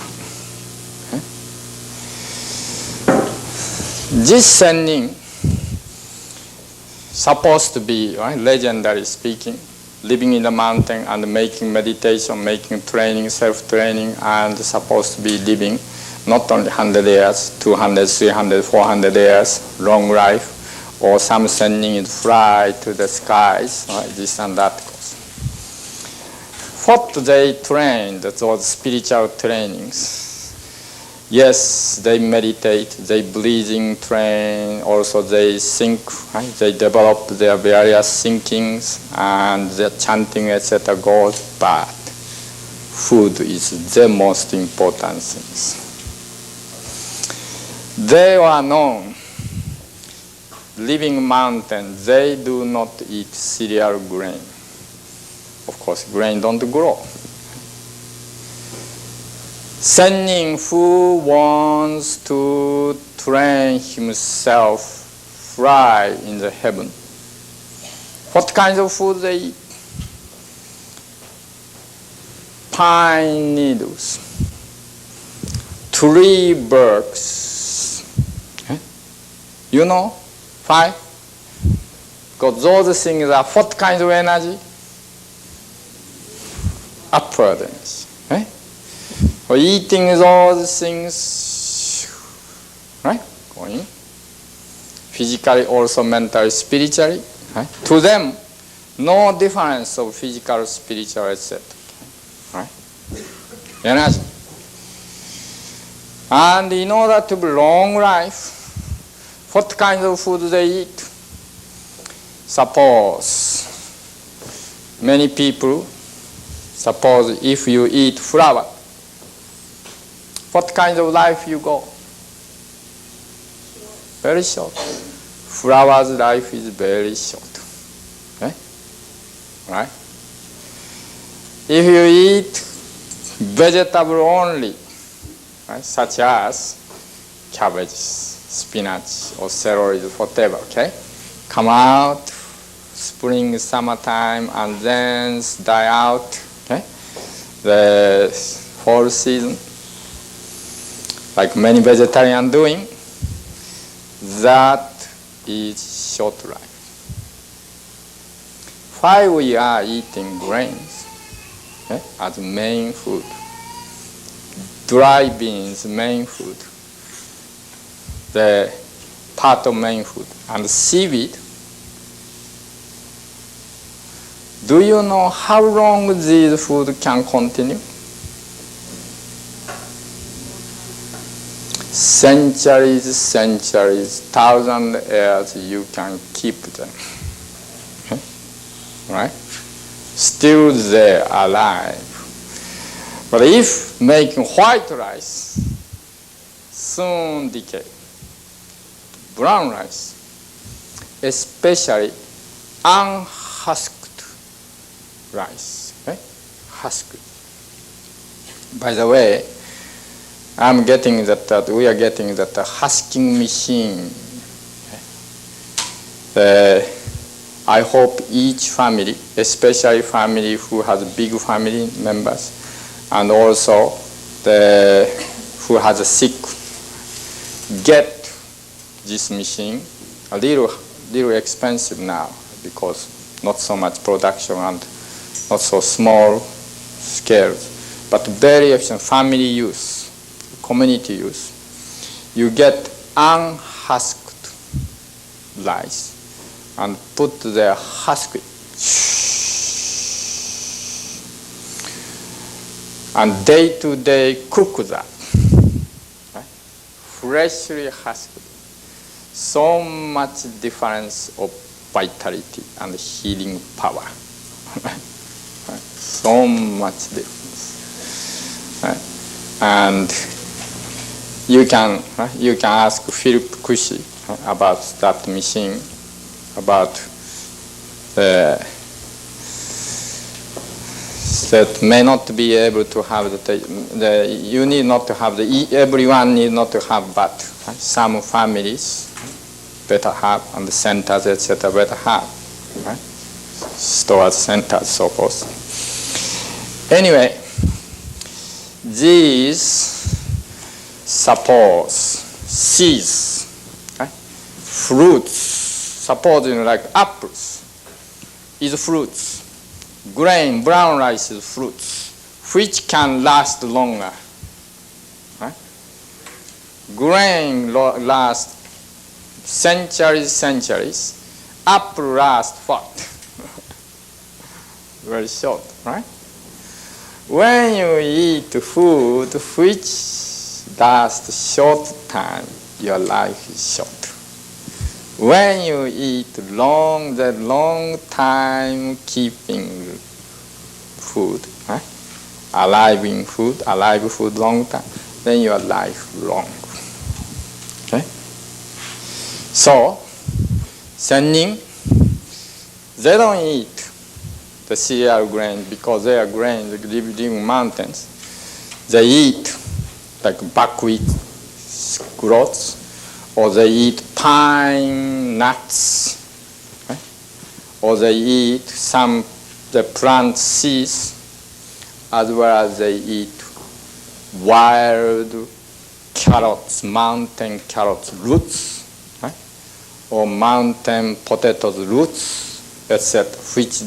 This sending supposed to be, right, legendary speaking, living in the mountain and making meditation, making training, self-training, and supposed to be living not only 100 years, 200, 300, 400 years, long life, or some sending it fly to the skies, right? This and that goes. What they trained, those spiritual trainings. Yes, they meditate, they breathing train, also they think, right? They develop their various thinkings and their chanting, etc. goes, but food is the most important thing. They are known, living mountain, they do not eat cereal grain. Of course, grain don't grow. Sennin, who wants to train himself fly in the heaven, what kind of food they eat? Pine needles, tree barks. You know, fine? Because those things are what kind of energy? Upward energy. For eating those things, right? Going physically, also mentally, spiritually. Right? To them, no difference of physical, spiritual, etc. Right? Energy. And in order to be long life, what kind of food they eat? Suppose many people, suppose if you eat flour, what kind of life you go? Very short. Flower's life is very short. Okay? Right? If you eat vegetable only, right, such as cabbage, spinach, or celery, whatever, okay? Come out, spring, summertime, and then die out, okay? The fall season, like many vegetarians doing, that is short life. Why we are eating grains, okay, as main food? Dry beans, main food, the part of main food, and seaweed. Do you know how long this food can continue? Centuries, thousand years you can keep them. Okay? Right? Still they're alive. But if making white rice, soon decay. Brown rice, especially unhusked rice. Okay? Husked. By the way, I'm getting that, we are getting that husking machine. Okay? I hope each family, especially family who has big family members, and also the who has a sick, get this machine. A little expensive now because not so much production and not so small scale, but very efficient family use, community use. You get unhusked rice and put the husk and day to day cook that, right? Freshly husked. So much difference of vitality and healing power. Right? So much difference. Right? And you can ask Philip Kushi about that machine, about that may not be able to have you need not to have everyone need not to have, but right? Some families better have, and the centers, etc., better have, right? Stores, centers, so forth. Anyway, these suppose seeds, right? Fruits, supposing like apples, is fruits. Grain, brown rice is fruits, which can last longer. Right? Grain lasts centuries, uplast what? Very short, right? When you eat food which lasts short time, your life is short. When you eat the long time keeping food, right? alive food long time, then your life long. Okay? So, Sennin, they don't eat the cereal grain because they are grains living mountains. They eat like buckwheat groats, or they eat pine nuts, right? Or they eat the plant seeds, as well as they eat wild carrots, mountain carrots roots, right? Or mountain potatoes roots, etc., which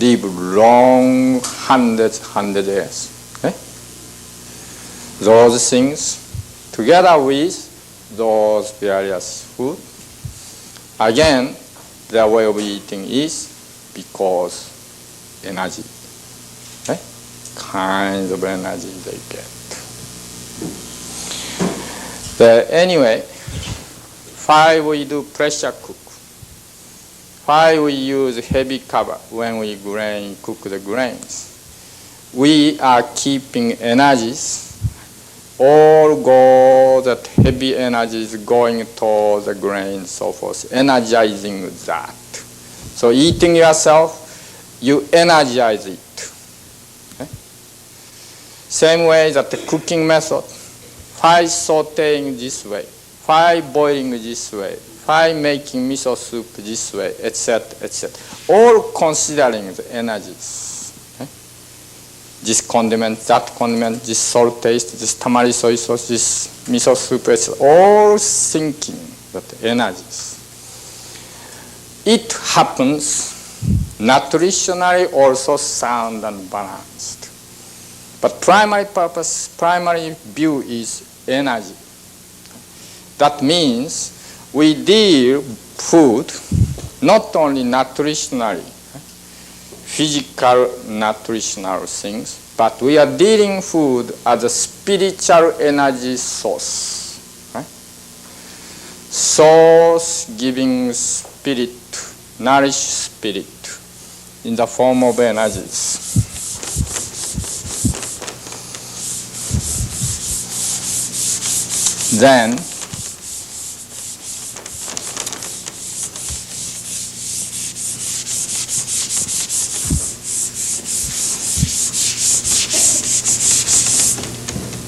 live long hundred years. Okay? Those things, together with those various food, again, their way of eating is because energy, okay? Kinds of energy they get. Anyway, why we do pressure cook? Why we use heavy cover when we cook the grains? We are keeping energies. All that heavy energy is going towards the grain, so forth, energizing that. So eating yourself, you energize it. Okay? Same way that the cooking method, why sauteing this way, why boiling this way, why making miso soup this way, etc., etc. All considering the energies. This condiment, that condiment, this salt taste, this tamari soy sauce, this miso soup, it's all thinking that energies. It happens nutritionally also sound and balanced. But primary view is energy. That means we deal food not only nutritionally, physical nutritional things, but we are dealing food as a spiritual energy source. Right? Source giving spirit, nourish spirit in the form of energies. Then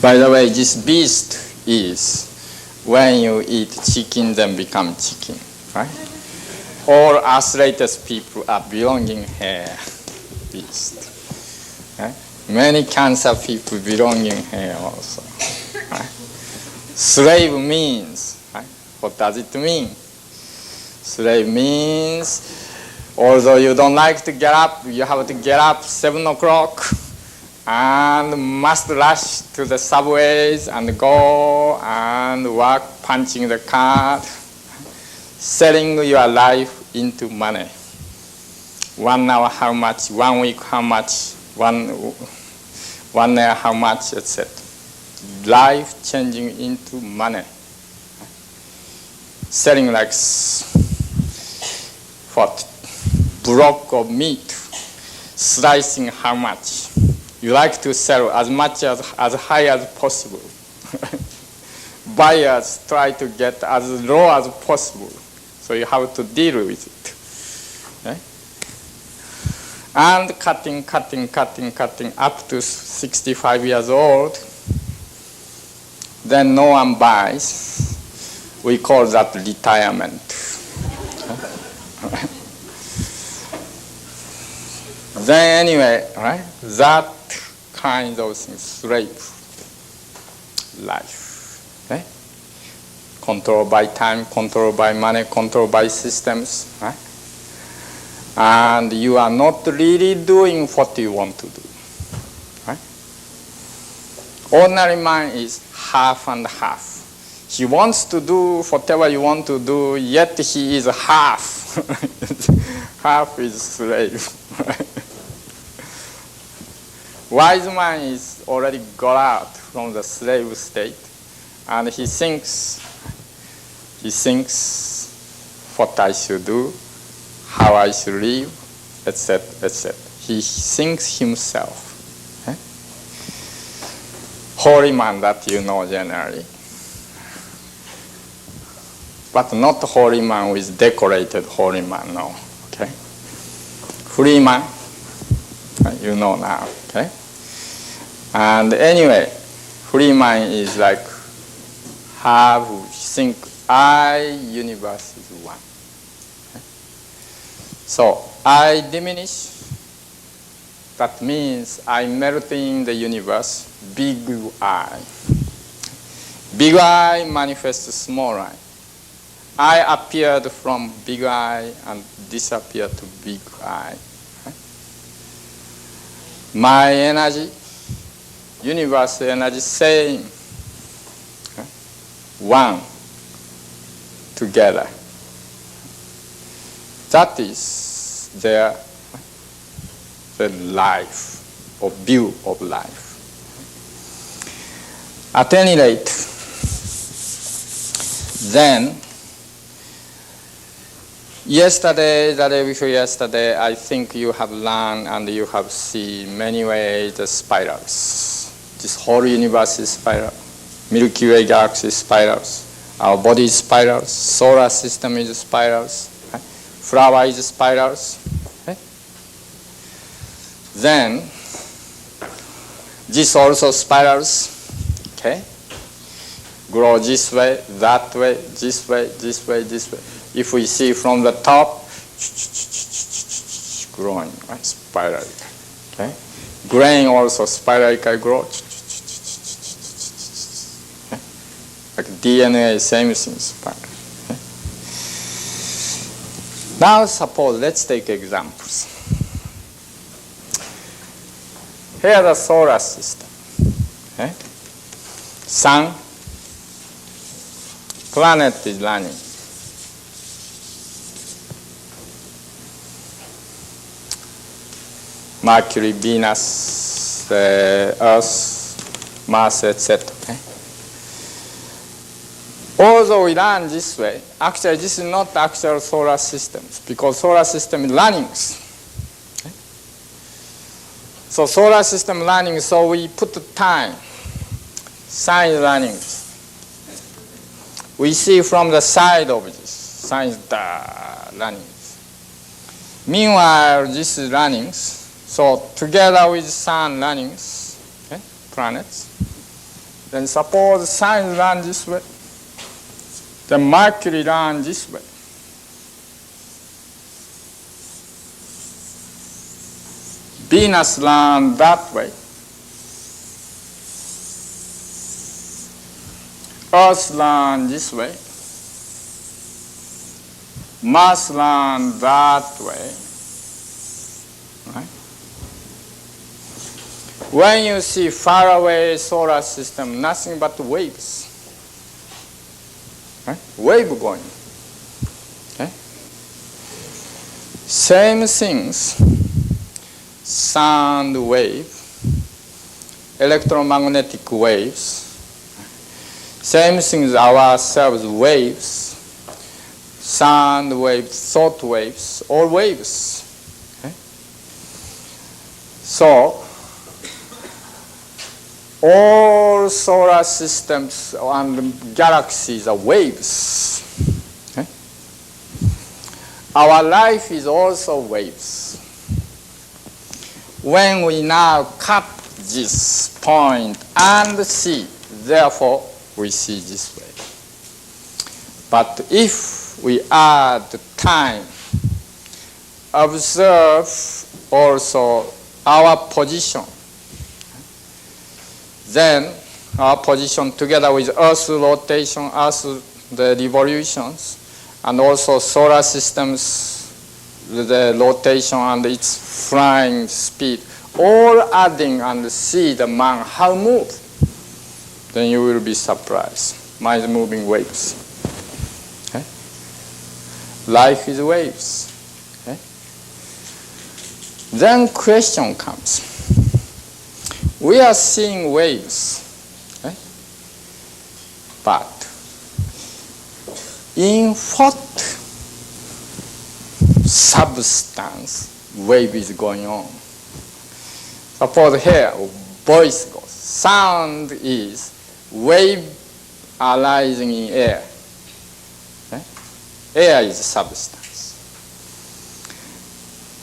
by the way, this beast is when you eat chicken, then become chicken, right? All arthritis people are belonging here, beast. Right? Many cancer people belonging here also. Right? Slave means, right? What does it mean? Slave means, although you don't like to get up, you have to get up 7 o'clock. And must rush to the subways and go and work punching the card, selling your life into money. 1 hour how much, 1 week how much, one year how much, etc. Life changing into money. Selling like what? Block of meat, slicing how much. You like to sell as much as high as possible. Buyers try to get as low as possible. So you have to deal with it. Okay? And cutting up to 65 years old. Then no one buys. We call that retirement. Then anyway, right? That kind of things, slave life. Okay? Controlled by time, controlled by money, controlled by systems. Right? And you are not really doing what you want to do. Right? Ordinary mind is half and half. He wants to do whatever you want to do, yet he is half. Half is slave. Wise man is already got out from the slave state, and he thinks what I should do, how I should live, etc., etc. He thinks himself. Holy man that you know generally. But not holy man with decorated holy man, no. Okay? Free man, you know now. Okay? And anyway, free man is like think universe is one. Okay? So I diminish. That means I melt in the universe, big I. Big I manifests small I. I appeared from big I and disappeared to big I. My energy, universe energy, same. One together. That is the life or view of life. At any rate, then yesterday, the day before yesterday, I think you have learned and you have seen many ways the spirals. This whole universe is spiral. Milky Way galaxy is spirals. Our body is spirals. Solar system is spirals. Right? Flower is spirals. Okay? Then, this also spirals. Okay? Grow this way, that way, this way, this way, this way. If we see from the top, growing, right? Spiral. Okay? Grain also spiralical growth. Okay? Like DNA, same thing, spiral. Okay? Now suppose, let's take examples. Here the solar system. Okay? Sun, planet is running. Mercury, Venus, Earth, Mars, etc. Okay? Although we run this way, actually this is not actual solar systems because solar system is running. Okay? So solar system running, so we put the time. Sun is running. We see from the side of this, sun is running. Meanwhile, this is running. So together with sun running, okay, planets, then suppose the sun runs this way, the Mercury runs this way. Venus runs that way. Earth runs this way. Mars runs that way. Right? When you see faraway solar system, nothing but waves. Right? Wave going. Okay? Same things. Sound wave, electromagnetic waves. Same things ourselves, waves, sound waves, thought waves, all waves. Okay? So, all solar systems and galaxies are waves. Okay? Our life is also waves. When we now cut this point and see, therefore, we see this way. But if we add time, observe also our position, then our position together with Earth's rotation, Earth's the revolutions, and also solar systems, the rotation and its flying speed, all adding and see the man how move, then you will be surprised. mind moving waves. Okay? Life is waves. Okay? Then question comes. We are seeing waves. Okay? But in what substance wave is going on? Suppose here, voice goes. Sound is wave arising in air. Okay? Air is substance.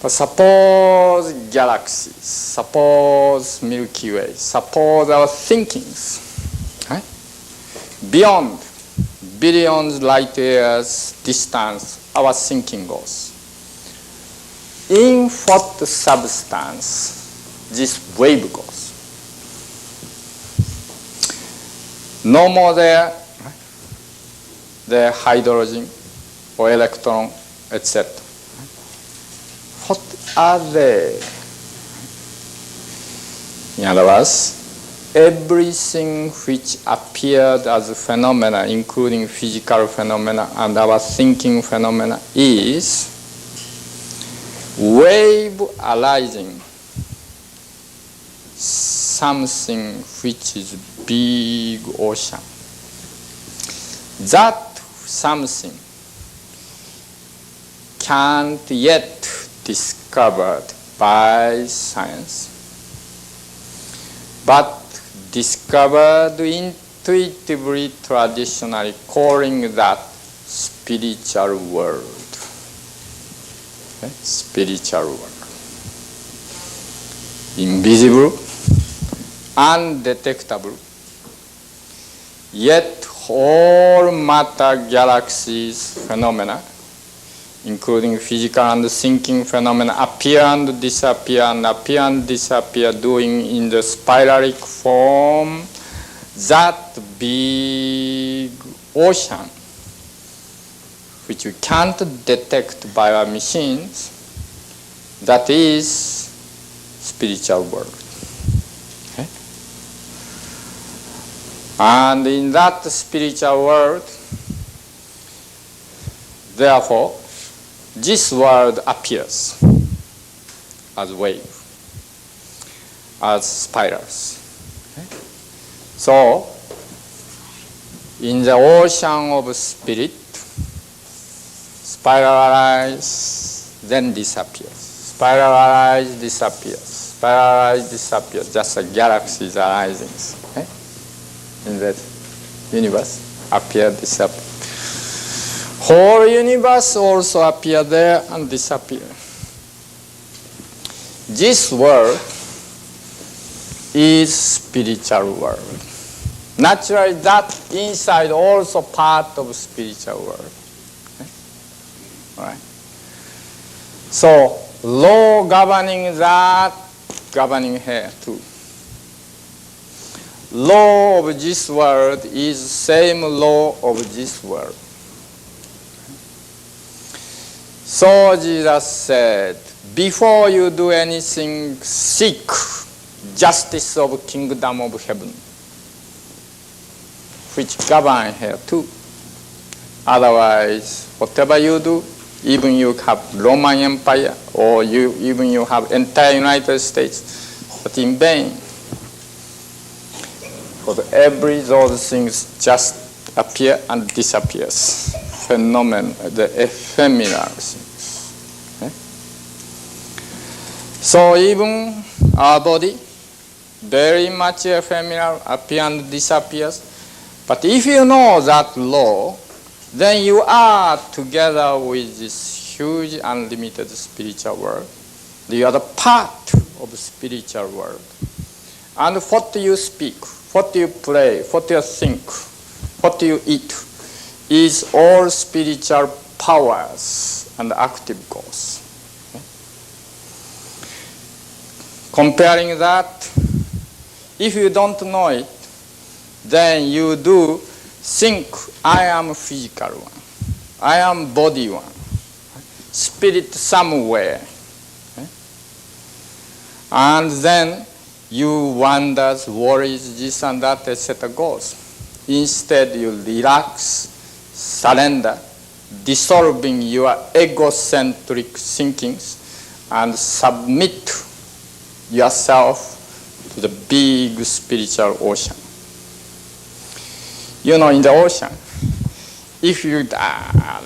But suppose galaxies, suppose Milky Way, suppose our thinkings, okay? Beyond billions light years distance, our thinking goes. In what substance this wave goes? No more there, the hydrogen or electron, etc. What are they? In other words, everything which appeared as a phenomena, including physical phenomena and our thinking phenomena, is wave arising something which is big ocean. That something can't yet discovered by science, but discovered intuitively, traditionally, calling that spiritual world. Okay? Spiritual world. Invisible, undetectable, yet all matter, galaxies, phenomena, including physical and thinking phenomena, appear and disappear and appear and disappear, doing in the spiralic form that big ocean, which we can't detect by our machines, that is spiritual world. Okay? And in that spiritual world, therefore, this world appears as wave, as spirals. Okay? So, in the ocean of spirit, spiralize, then disappears. Spiralize, disappears. Spiralize, disappears. Just a galaxy is arising. Okay? In the universe, appear, disappear. Whole universe also appear there and disappear. This world is spiritual world. Naturally, that inside also part of spiritual world. Okay? All right. So, law governing that, governing here too. Law of this world is same law of this world. So Jesus said, before you do anything, seek justice of kingdom of heaven, which govern here too. Otherwise, whatever you do, even you have Roman Empire or even you have entire United States, but in vain. Because every those things just appear and disappears. Phenomenon, the ephemeral things. Okay? So even our body, very much ephemeral, appears and disappears. But if you know that law, then you are together with this huge unlimited spiritual world. You are the part of the spiritual world. And what you speak, what you play, what you think, what you eat, is all spiritual powers and active goals. Okay? Comparing that, if you don't know it, then you do think, I am physical one, I am body one, spirit somewhere. Okay? And then you wonder, worries, this and that, etc. goes. Instead, you relax, surrender, dissolving your egocentric thinkings and submit yourself to the big spiritual ocean. You know, in the ocean, if you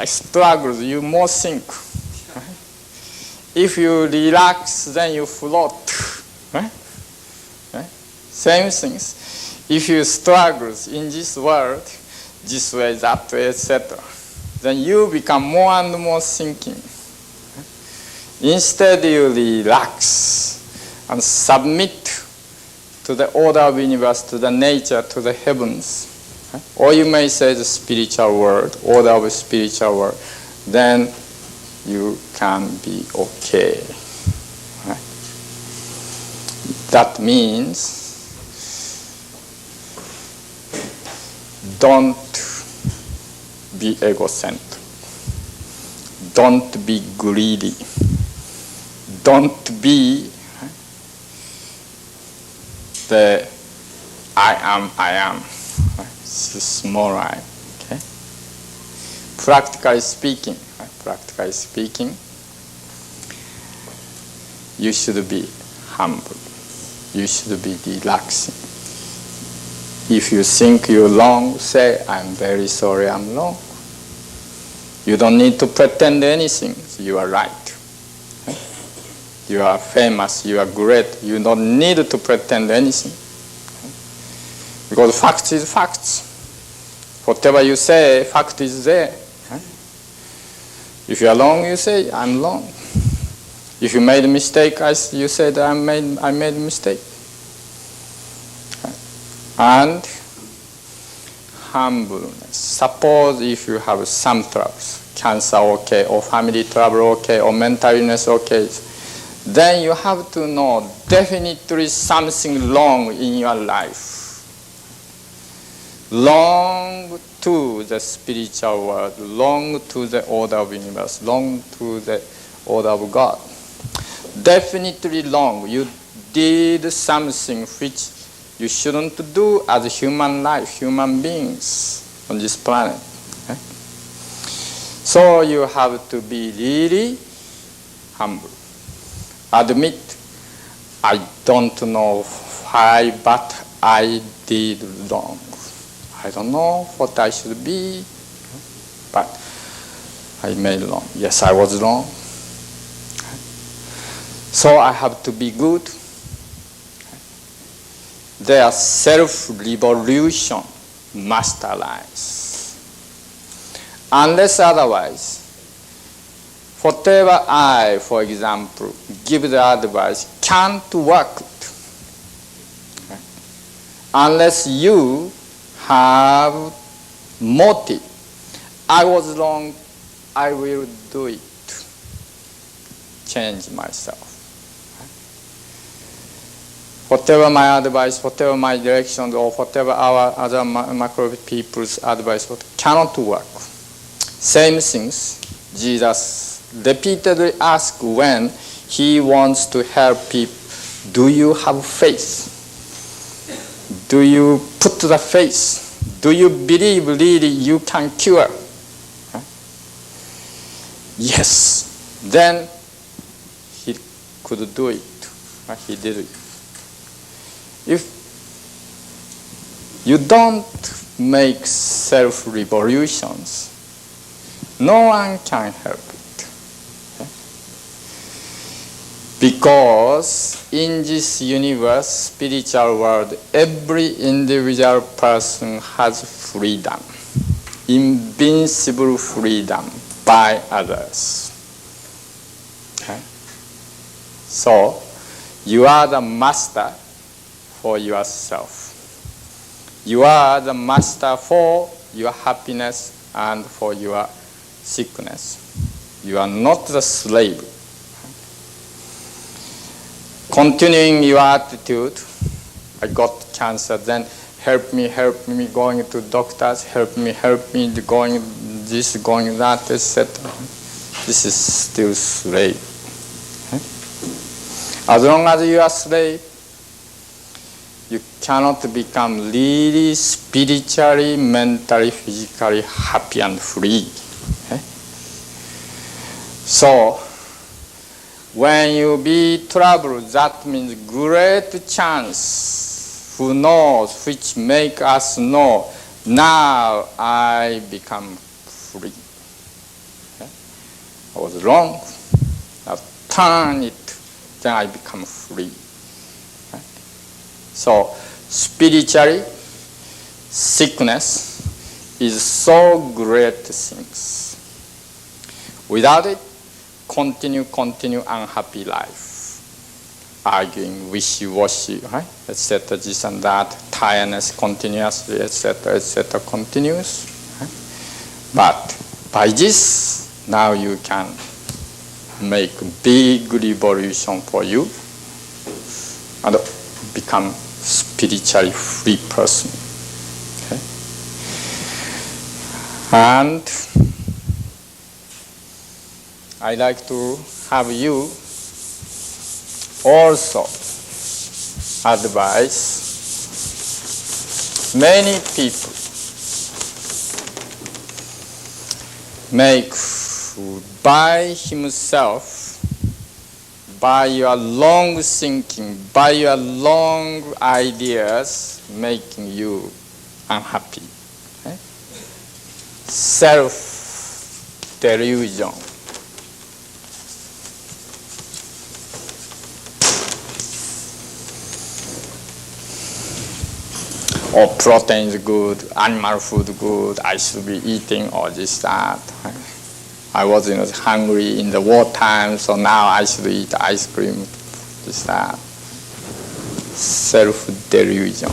struggle, you more sink. If you relax, then you float. Right? Same things. If you struggle in this world, this way, that way, etc., then you become more and more sinking. Instead, you relax and submit to the order of the universe, to the nature, to the heavens. Or you may say the spiritual world, order of the spiritual world. Then you can be okay. Right? That means don't be egocentric. Don't be greedy. Don't be the I am. It's small I. Okay? Practically speaking, you should be humble. You should be relaxing. If you think you're wrong, say, I'm very sorry I'm wrong. You don't need to pretend anything. You are right. You are famous, you are great. You don't need to pretend anything. Because fact is facts. Whatever you say, fact is there. If you are wrong, you say, I'm wrong. If you made a mistake, you said, I made a mistake. And humbleness. Suppose if you have some troubles, cancer okay, or family trouble okay, or mental illness okay, then you have to know definitely something wrong in your life. Long to the spiritual world, long to the order of the universe, long to the order of God. Definitely wrong. You did something which you shouldn't do as a human life, human beings on this planet. Okay? So you have to be really humble. Admit, I don't know why, but I did wrong. I don't know what I should be, but I made wrong. Yes, I was wrong. So I have to be good. Their self-revolution must arise. Unless otherwise, whatever I, for example, give the advice can't work. Okay? Unless you have motive. I was wrong, I will do it. Change myself. Whatever my advice, whatever my direction, or whatever our other macro people's advice cannot work. Same things Jesus repeatedly asks when he wants to help people. Do you have faith? Do you put the faith? Do you believe really you can cure? Huh? Yes. Then he could do it. He did it. If you don't make self-revolutions, no one can help it. Okay? Because in this universe, spiritual world, every individual person has freedom, invincible freedom by others. Okay? So, you are the master for yourself. You are the master for your happiness and for your sickness. You are not the slave. Continuing your attitude, I got cancer, then help me, going to doctors, help me, going this, going that, etc. This is still slave. Okay? As long as you are slave, you cannot become really spiritually, mentally, physically happy and free. Okay? So, when you be troubled, that means great chance. Who knows, which make us know, now I become free. Okay? I was wrong. Now turn it, then I become free. Okay? So, spiritually, sickness is so great things. Without it, continue unhappy life, arguing, wishy-washy, right? etc. This and that, tiredness continuously, etc. continues. Right? But by this, now you can make big revolution for you and become spiritually free person. Okay? And I like to have you also advise many people make by himself, by your long thinking, by your long ideas, making you unhappy. Okay? Self-delusion. Or protein is good, animal food good, I should be eating all this, that. I was hungry in the wartime, so now I should eat ice cream, this, that. Self-delusion.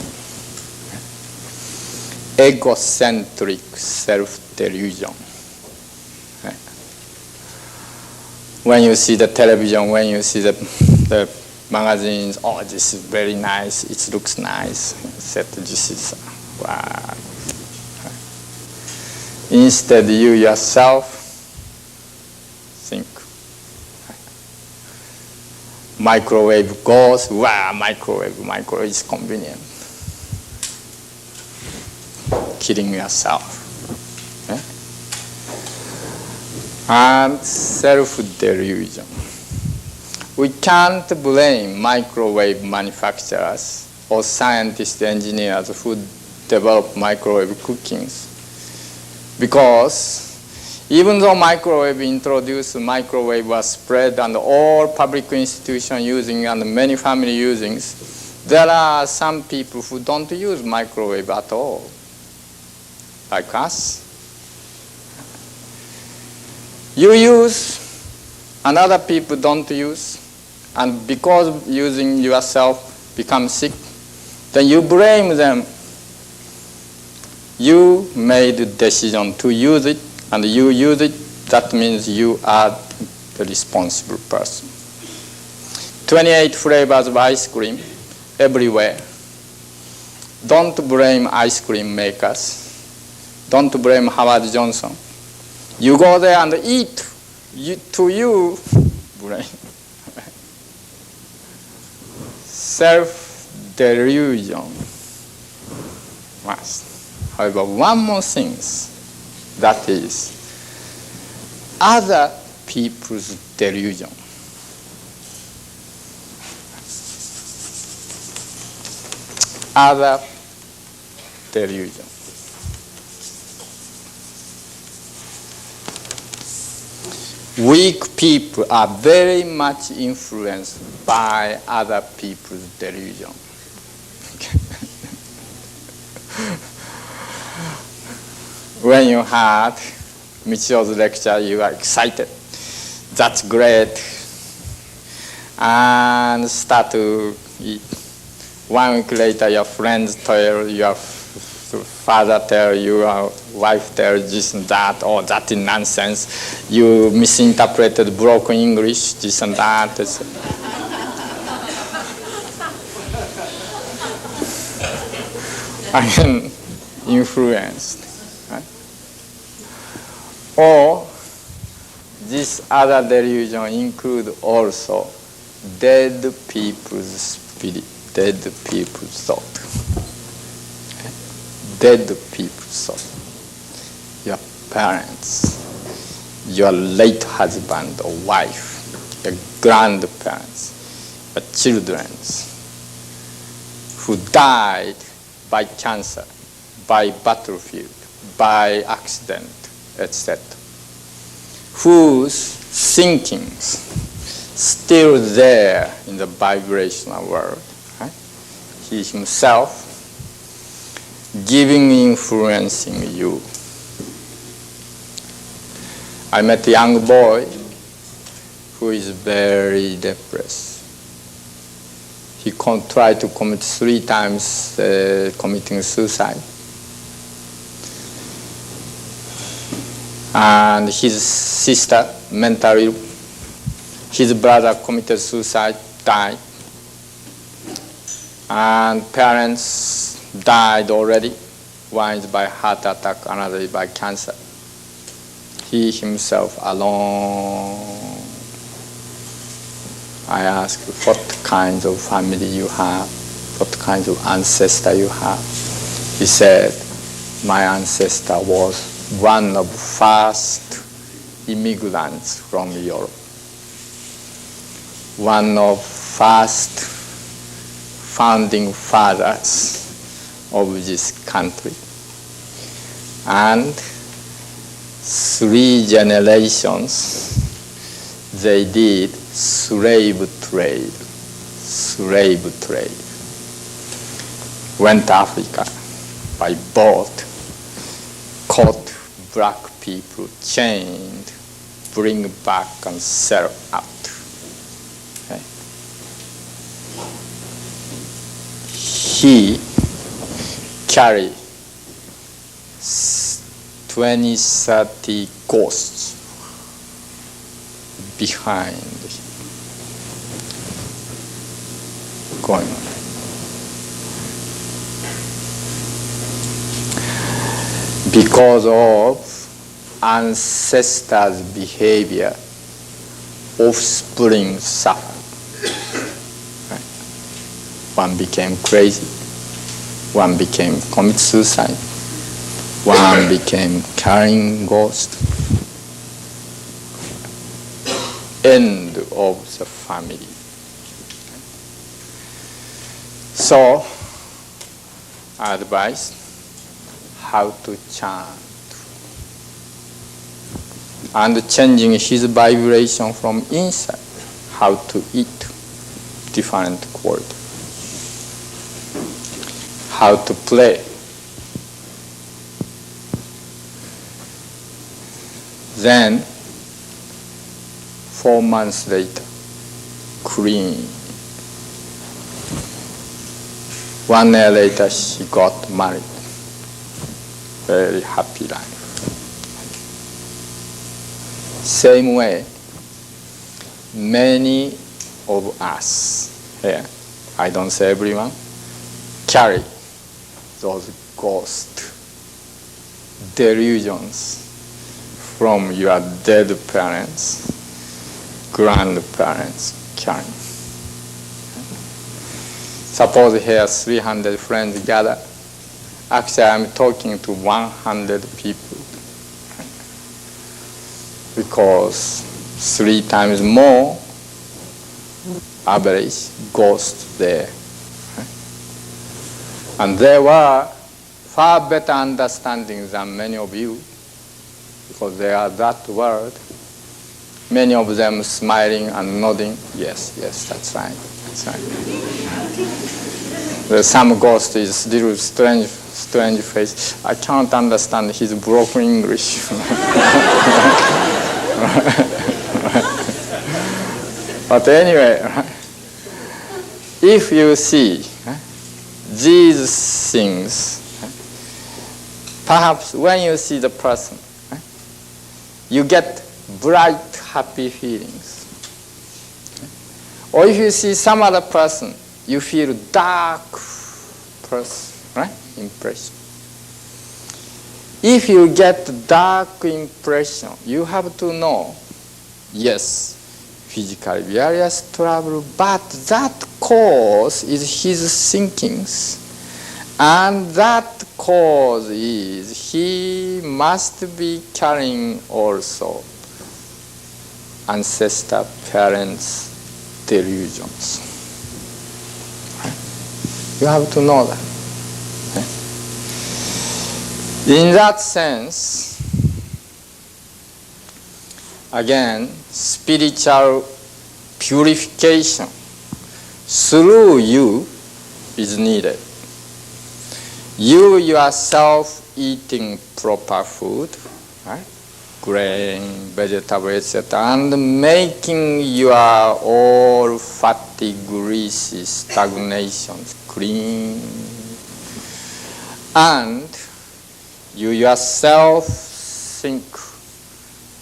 Egocentric self-delusion. When you see the television, when you see the magazines, oh, this is very nice, it looks nice, etc. This is wow. Instead, you yourself think. Microwave goes, wow, microwave is convenient. Killing yourself. Okay? And self-delusion. We can't blame microwave manufacturers or scientists, engineers who develop microwave cookings, because even though microwave introduced, microwave was spread and all public institutions using and many family using, there are some people who don't use microwave at all, like us. You use and other people don't use, and because using yourself become sick, then you blame them. You made a decision to use it, and you use it, that means you are the responsible person. 28 flavors of ice cream everywhere. Don't blame ice cream makers. Don't blame Howard Johnson. You go there and eat. You blame. Self-delusion must. However, one more thing, that is other people's delusion. Other delusion. Weak people are very much influenced by other people's delusion. When you heard Michio's lecture, you are excited. That's great. And start to eat. 1 week later, your friends tell, your father tell, your wife tell this and that, or that is nonsense. You misinterpreted broken English, this and that. I am influenced. Right? Or this other delusion include also dead people's spirit. dead people's thought. Dead people's thought. Your parents, your late husband or wife, your grandparents, your children who died by cancer, by battlefield, by accident, etc. Whose thinkings still there in the vibrational world. Right? He himself giving, influencing you. I met a young boy who is very depressed. He tried to commit 3 times, committing suicide. And his sister, mentally ill. His brother committed suicide, died. And parents died already. One is by heart attack, another is by cancer. He himself alone. I asked, what kind of family you have? What kind of ancestor you have? He said, my ancestor was one of first immigrants from Europe. One of first founding fathers of this country. And 3 generations they did slave trade. Went to Africa by boat, caught black people, chained, bring back and sell out. Okay. He carried 20-30 ghosts behind him. Going on. Because of ancestors' behavior, offspring suffer. Right? One became crazy. One became commit suicide. One became carrying ghost. End of the family. So, advice, how to chant. And changing his vibration from inside, how to eat different quality. How to play. Then, 4 months later, clean. 1 year later, she got married. Very happy life. Same way, many of us here, I don't say everyone, carry those ghost delusions from your dead parents, grandparents carrying. Suppose here 300 friends gather. Actually, I'm talking to 100 people because 3 times more average ghosts there. And they were far better understanding than many of you because they are that world. Many of them smiling and nodding. Yes, that's right. That's right. Some ghost is little strange face. I can't understand his broken English. But anyway, if you see these things, perhaps when you see the person, you get bright, happy feelings. Or if you see some other person, you feel dark person, right? Impression. If you get dark impression, you have to know, yes, physically various trouble, but that cause is his thinkings, and that cause is he must be carrying also ancestor parents' delusions. You have to know that. In that sense, again, spiritual purification through you is needed. You yourself eating proper food, right? Grain, vegetable, etc., and making your all fatty, greasy stagnations clean. And you yourself think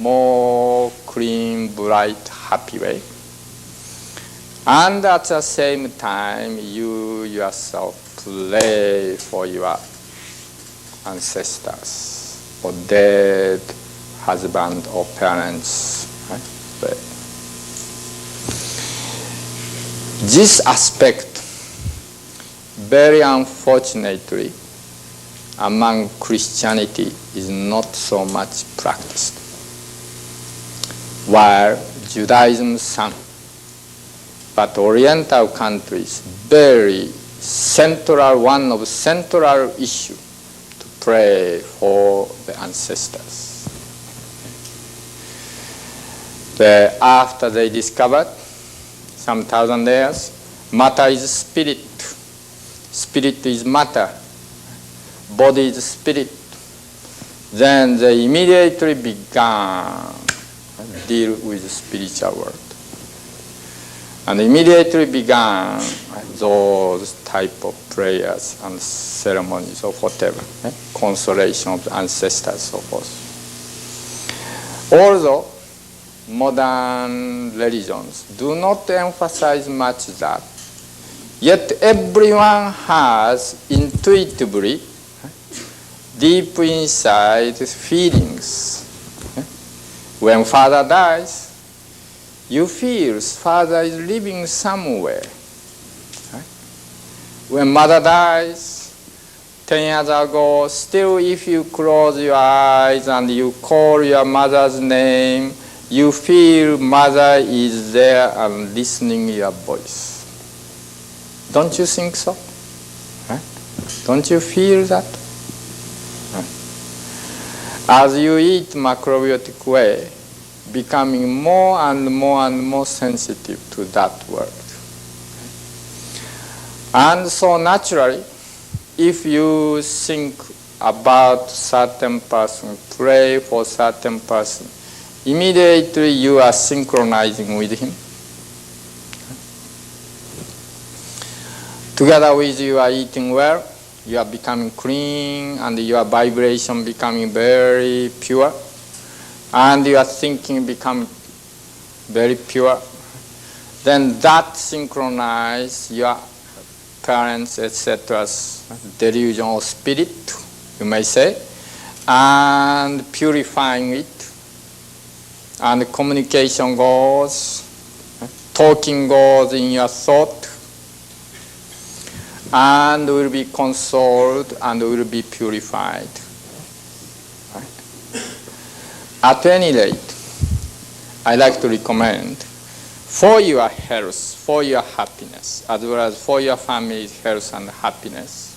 more clean, bright, happy way. And at the same time, you yourself pray for your ancestors or dead husband or parents. Right? This aspect, very unfortunately, among Christianity is not so much practiced, while Judaism some, but Oriental countries very central, one of central issue to pray for the ancestors. After they discovered, some thousand years, matter is spirit, spirit is matter, body is spirit. Then they immediately began to deal with the spiritual world. And immediately began those type of prayers and ceremonies or whatever, consolation of the ancestors, so forth. Although modern religions do not emphasize much that, yet everyone has intuitively, deep inside feelings. When father dies, you feel father is living somewhere. When mother dies, 10 years ago, still if you close your eyes and you call your mother's name, you feel mother is there and listening your voice. Don't you think so? Don't you feel that? As you eat macrobiotic way, becoming more and more and more sensitive to that word. And so naturally, if you think about certain person, pray for certain person, immediately you are synchronizing with him. Together with you are eating well, you are becoming clean, and your vibration becoming very pure, and your thinking become very pure. Then that synchronize your parents, etc.'s delusion or spirit, you may say, and purifying it. And communication goes, talking goes in your thought, and will be consoled and will be purified. At any rate, I like to recommend for your health, for your happiness, as well as for your family's health and happiness,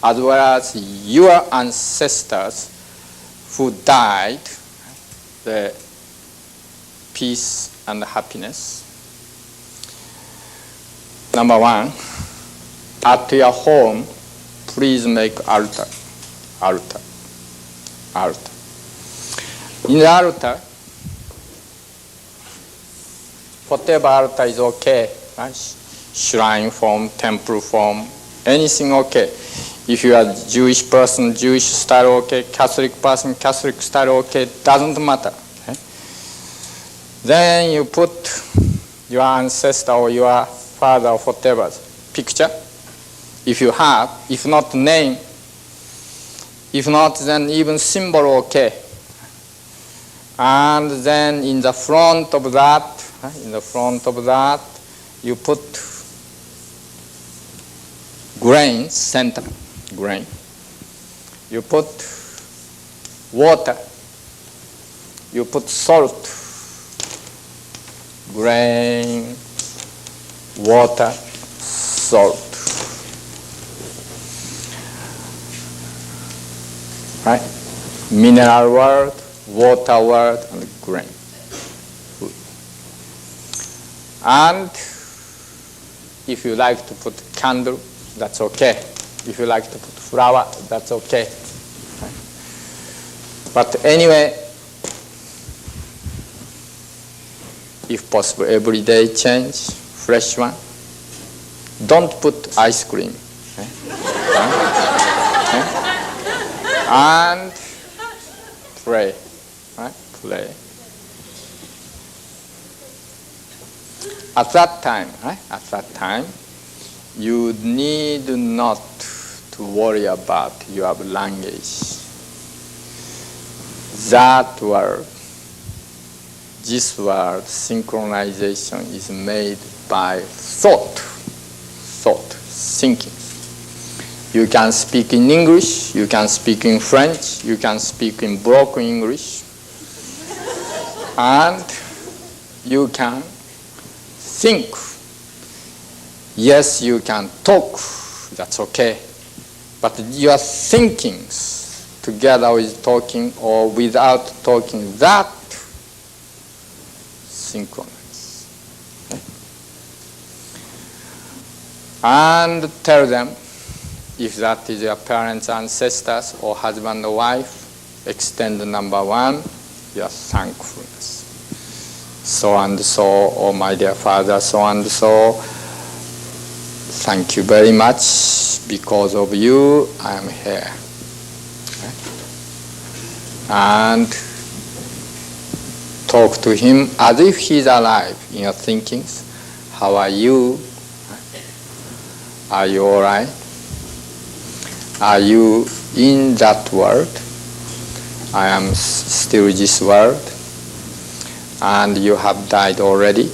as well as your ancestors who died, the peace and happiness. Number one, at your home, please make altar. Altar. Altar. In the altar, whatever altar is okay. Right? Shrine form, temple form, anything okay. If you are Jewish person, Jewish style okay. Catholic person, Catholic style okay. Doesn't matter. Okay? Then you put your ancestor or your father or whatever picture. If you have, if not name, if not then even symbol okay. And then in the front of that, In the front of that, you put grain, center grain. You put water. You put salt, grain, water, salt. Right? Mineral world, water world, and grain. And if you like to put candle, that's okay. If you like to put flower, that's okay. But anyway, if possible, every day change, fresh one. Don't put ice cream. And pray. Right? Pray. At that time, you need not to worry about your language. That word, this word, synchronization is made by thought, thinking. You can speak in English, you can speak in French, you can speak in broken English, and you can think. Yes, you can talk, that's okay. But your thinkings, together with talking or without talking, that synchronize. Okay? And tell them, if that is your parents, ancestors, or husband or wife, extend number one, your thankfulness. So and so, or my dear father, so and so, thank you very much. Because of you, I am here. Okay? And talk to him as if he's alive in your thinkings. How are you? Are you all right? Are you in that world? I am still this world. And you have died already.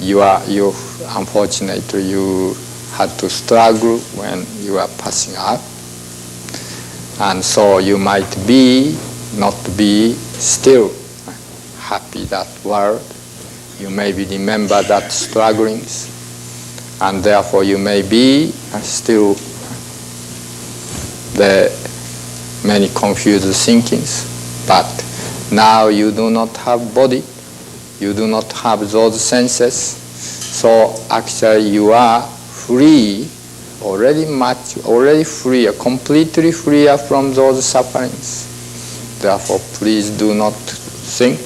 You unfortunately, you had to struggle when you are passing out. And so you might not be still happy that world. You maybe remember that strugglings. And therefore you may be still the many confused thinkings. But now you do not have body. You do not have those senses. So actually you are free, already free, completely free from those sufferings. Therefore, please do not think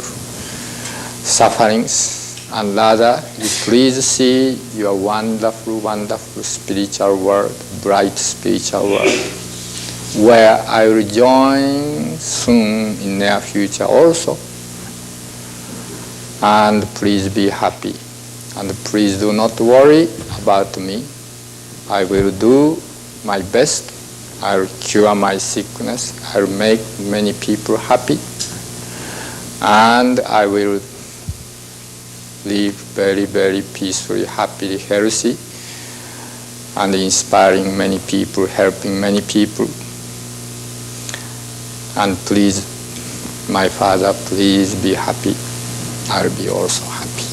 sufferings, and rather please see your wonderful, wonderful spiritual world, bright spiritual world, where I will join soon in near future also. And please be happy. And please do not worry about me. I will do my best. I will cure my sickness. I will make many people happy. And I will live very, very peacefully, happily, healthy, and inspiring many people, helping many people. And please, my father, please be happy. I'll be also happy.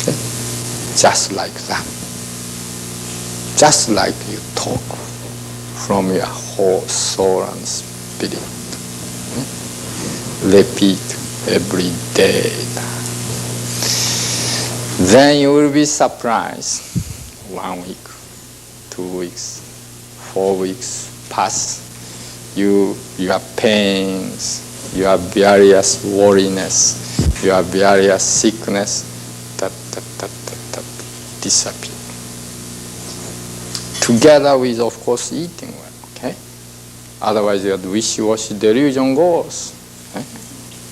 Okay? Just like that. Just like you talk from your whole soul and spirit. Okay? Repeat every day. Then you will be surprised. 1 week, 2 weeks, 4 weeks pass. Your pains, your various worriness, your various sickness, that disappear. Together with, of course, eating well, okay? Otherwise, your wishy-washy delusion goes. Okay?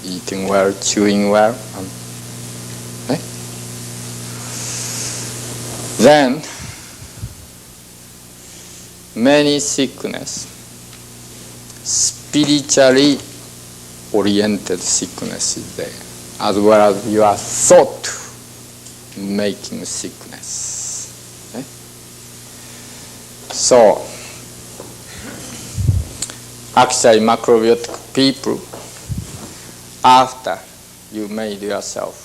Eating well, chewing well. Okay? Then, many sickness, spiritually oriented sickness is there. as well as your thought making sickness. Okay? So, actually macrobiotic people, after you made yourself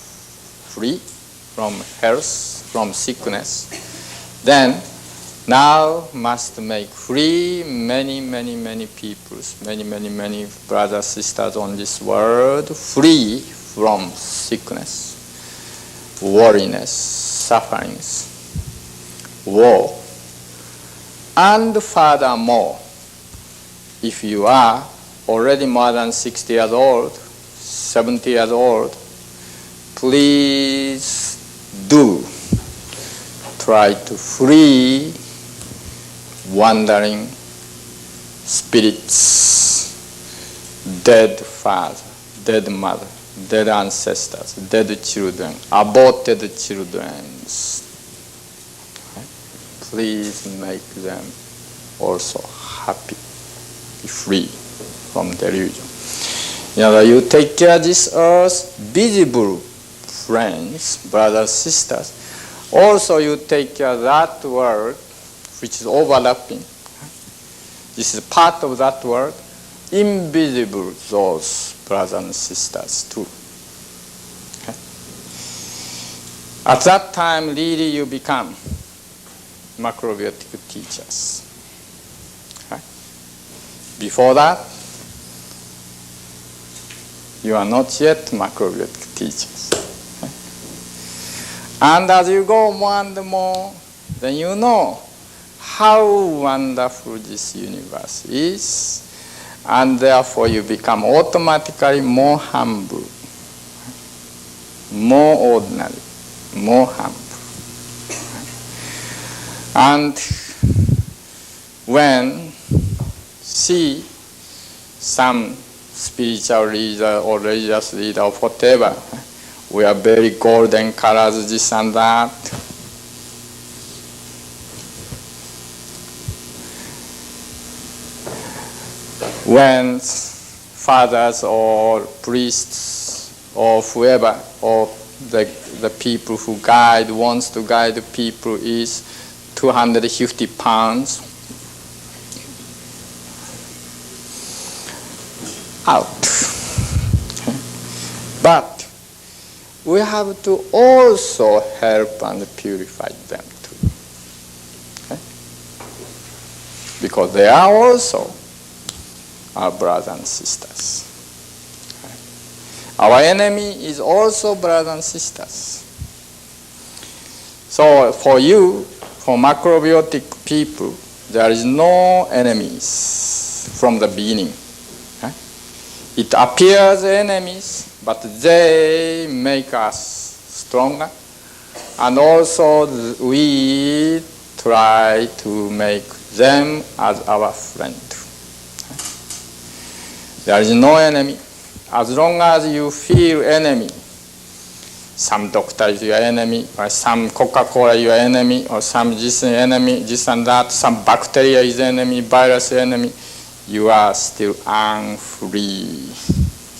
free from health, from sickness, then now must make free many people, many brothers, sisters on this world, free from sickness, worriness, sufferings, war. And furthermore, if you are already more than 60 years old, 70 years old, please do try to free wandering spirits, dead father, dead mother, dead ancestors, dead children, aborted children. Please make them also happy, be free from delusion. In other words, you take care of this earth, visible friends, brothers, sisters. Also, you take care of that world, which is overlapping. This is part of that world, invisible, those brothers and sisters too. Okay? At that time, really you become macrobiotic teachers. Okay? Before that, you are not yet macrobiotic teachers. Okay? And as you go more and more, then you know how wonderful this universe is, and therefore you become automatically more humble, more ordinary, more humble. And when see some spiritual leader or religious leader or whatever, we are very golden colors, this and that, when fathers or priests or whoever, or the people who guide, wants to guide the people is 250 pounds out. But we have to also help and purify them too. Okay? Because they are also our brothers and sisters. Okay? Our enemy is also brothers and sisters. So for you, for macrobiotic people, there is no enemies from the beginning. Okay? It appears enemies, but they make us stronger. And also we try to make them as our friend. There is no enemy. As long as you feel enemy, some doctor is your enemy, or some Coca-Cola is your enemy, or some this enemy, this and that, some bacteria is enemy, virus enemy, you are still unfree.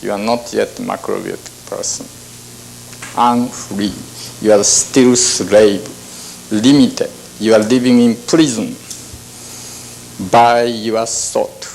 You are not yet a macrobiotic person. Unfree. You are still slave, limited. You are living in prison by your thought.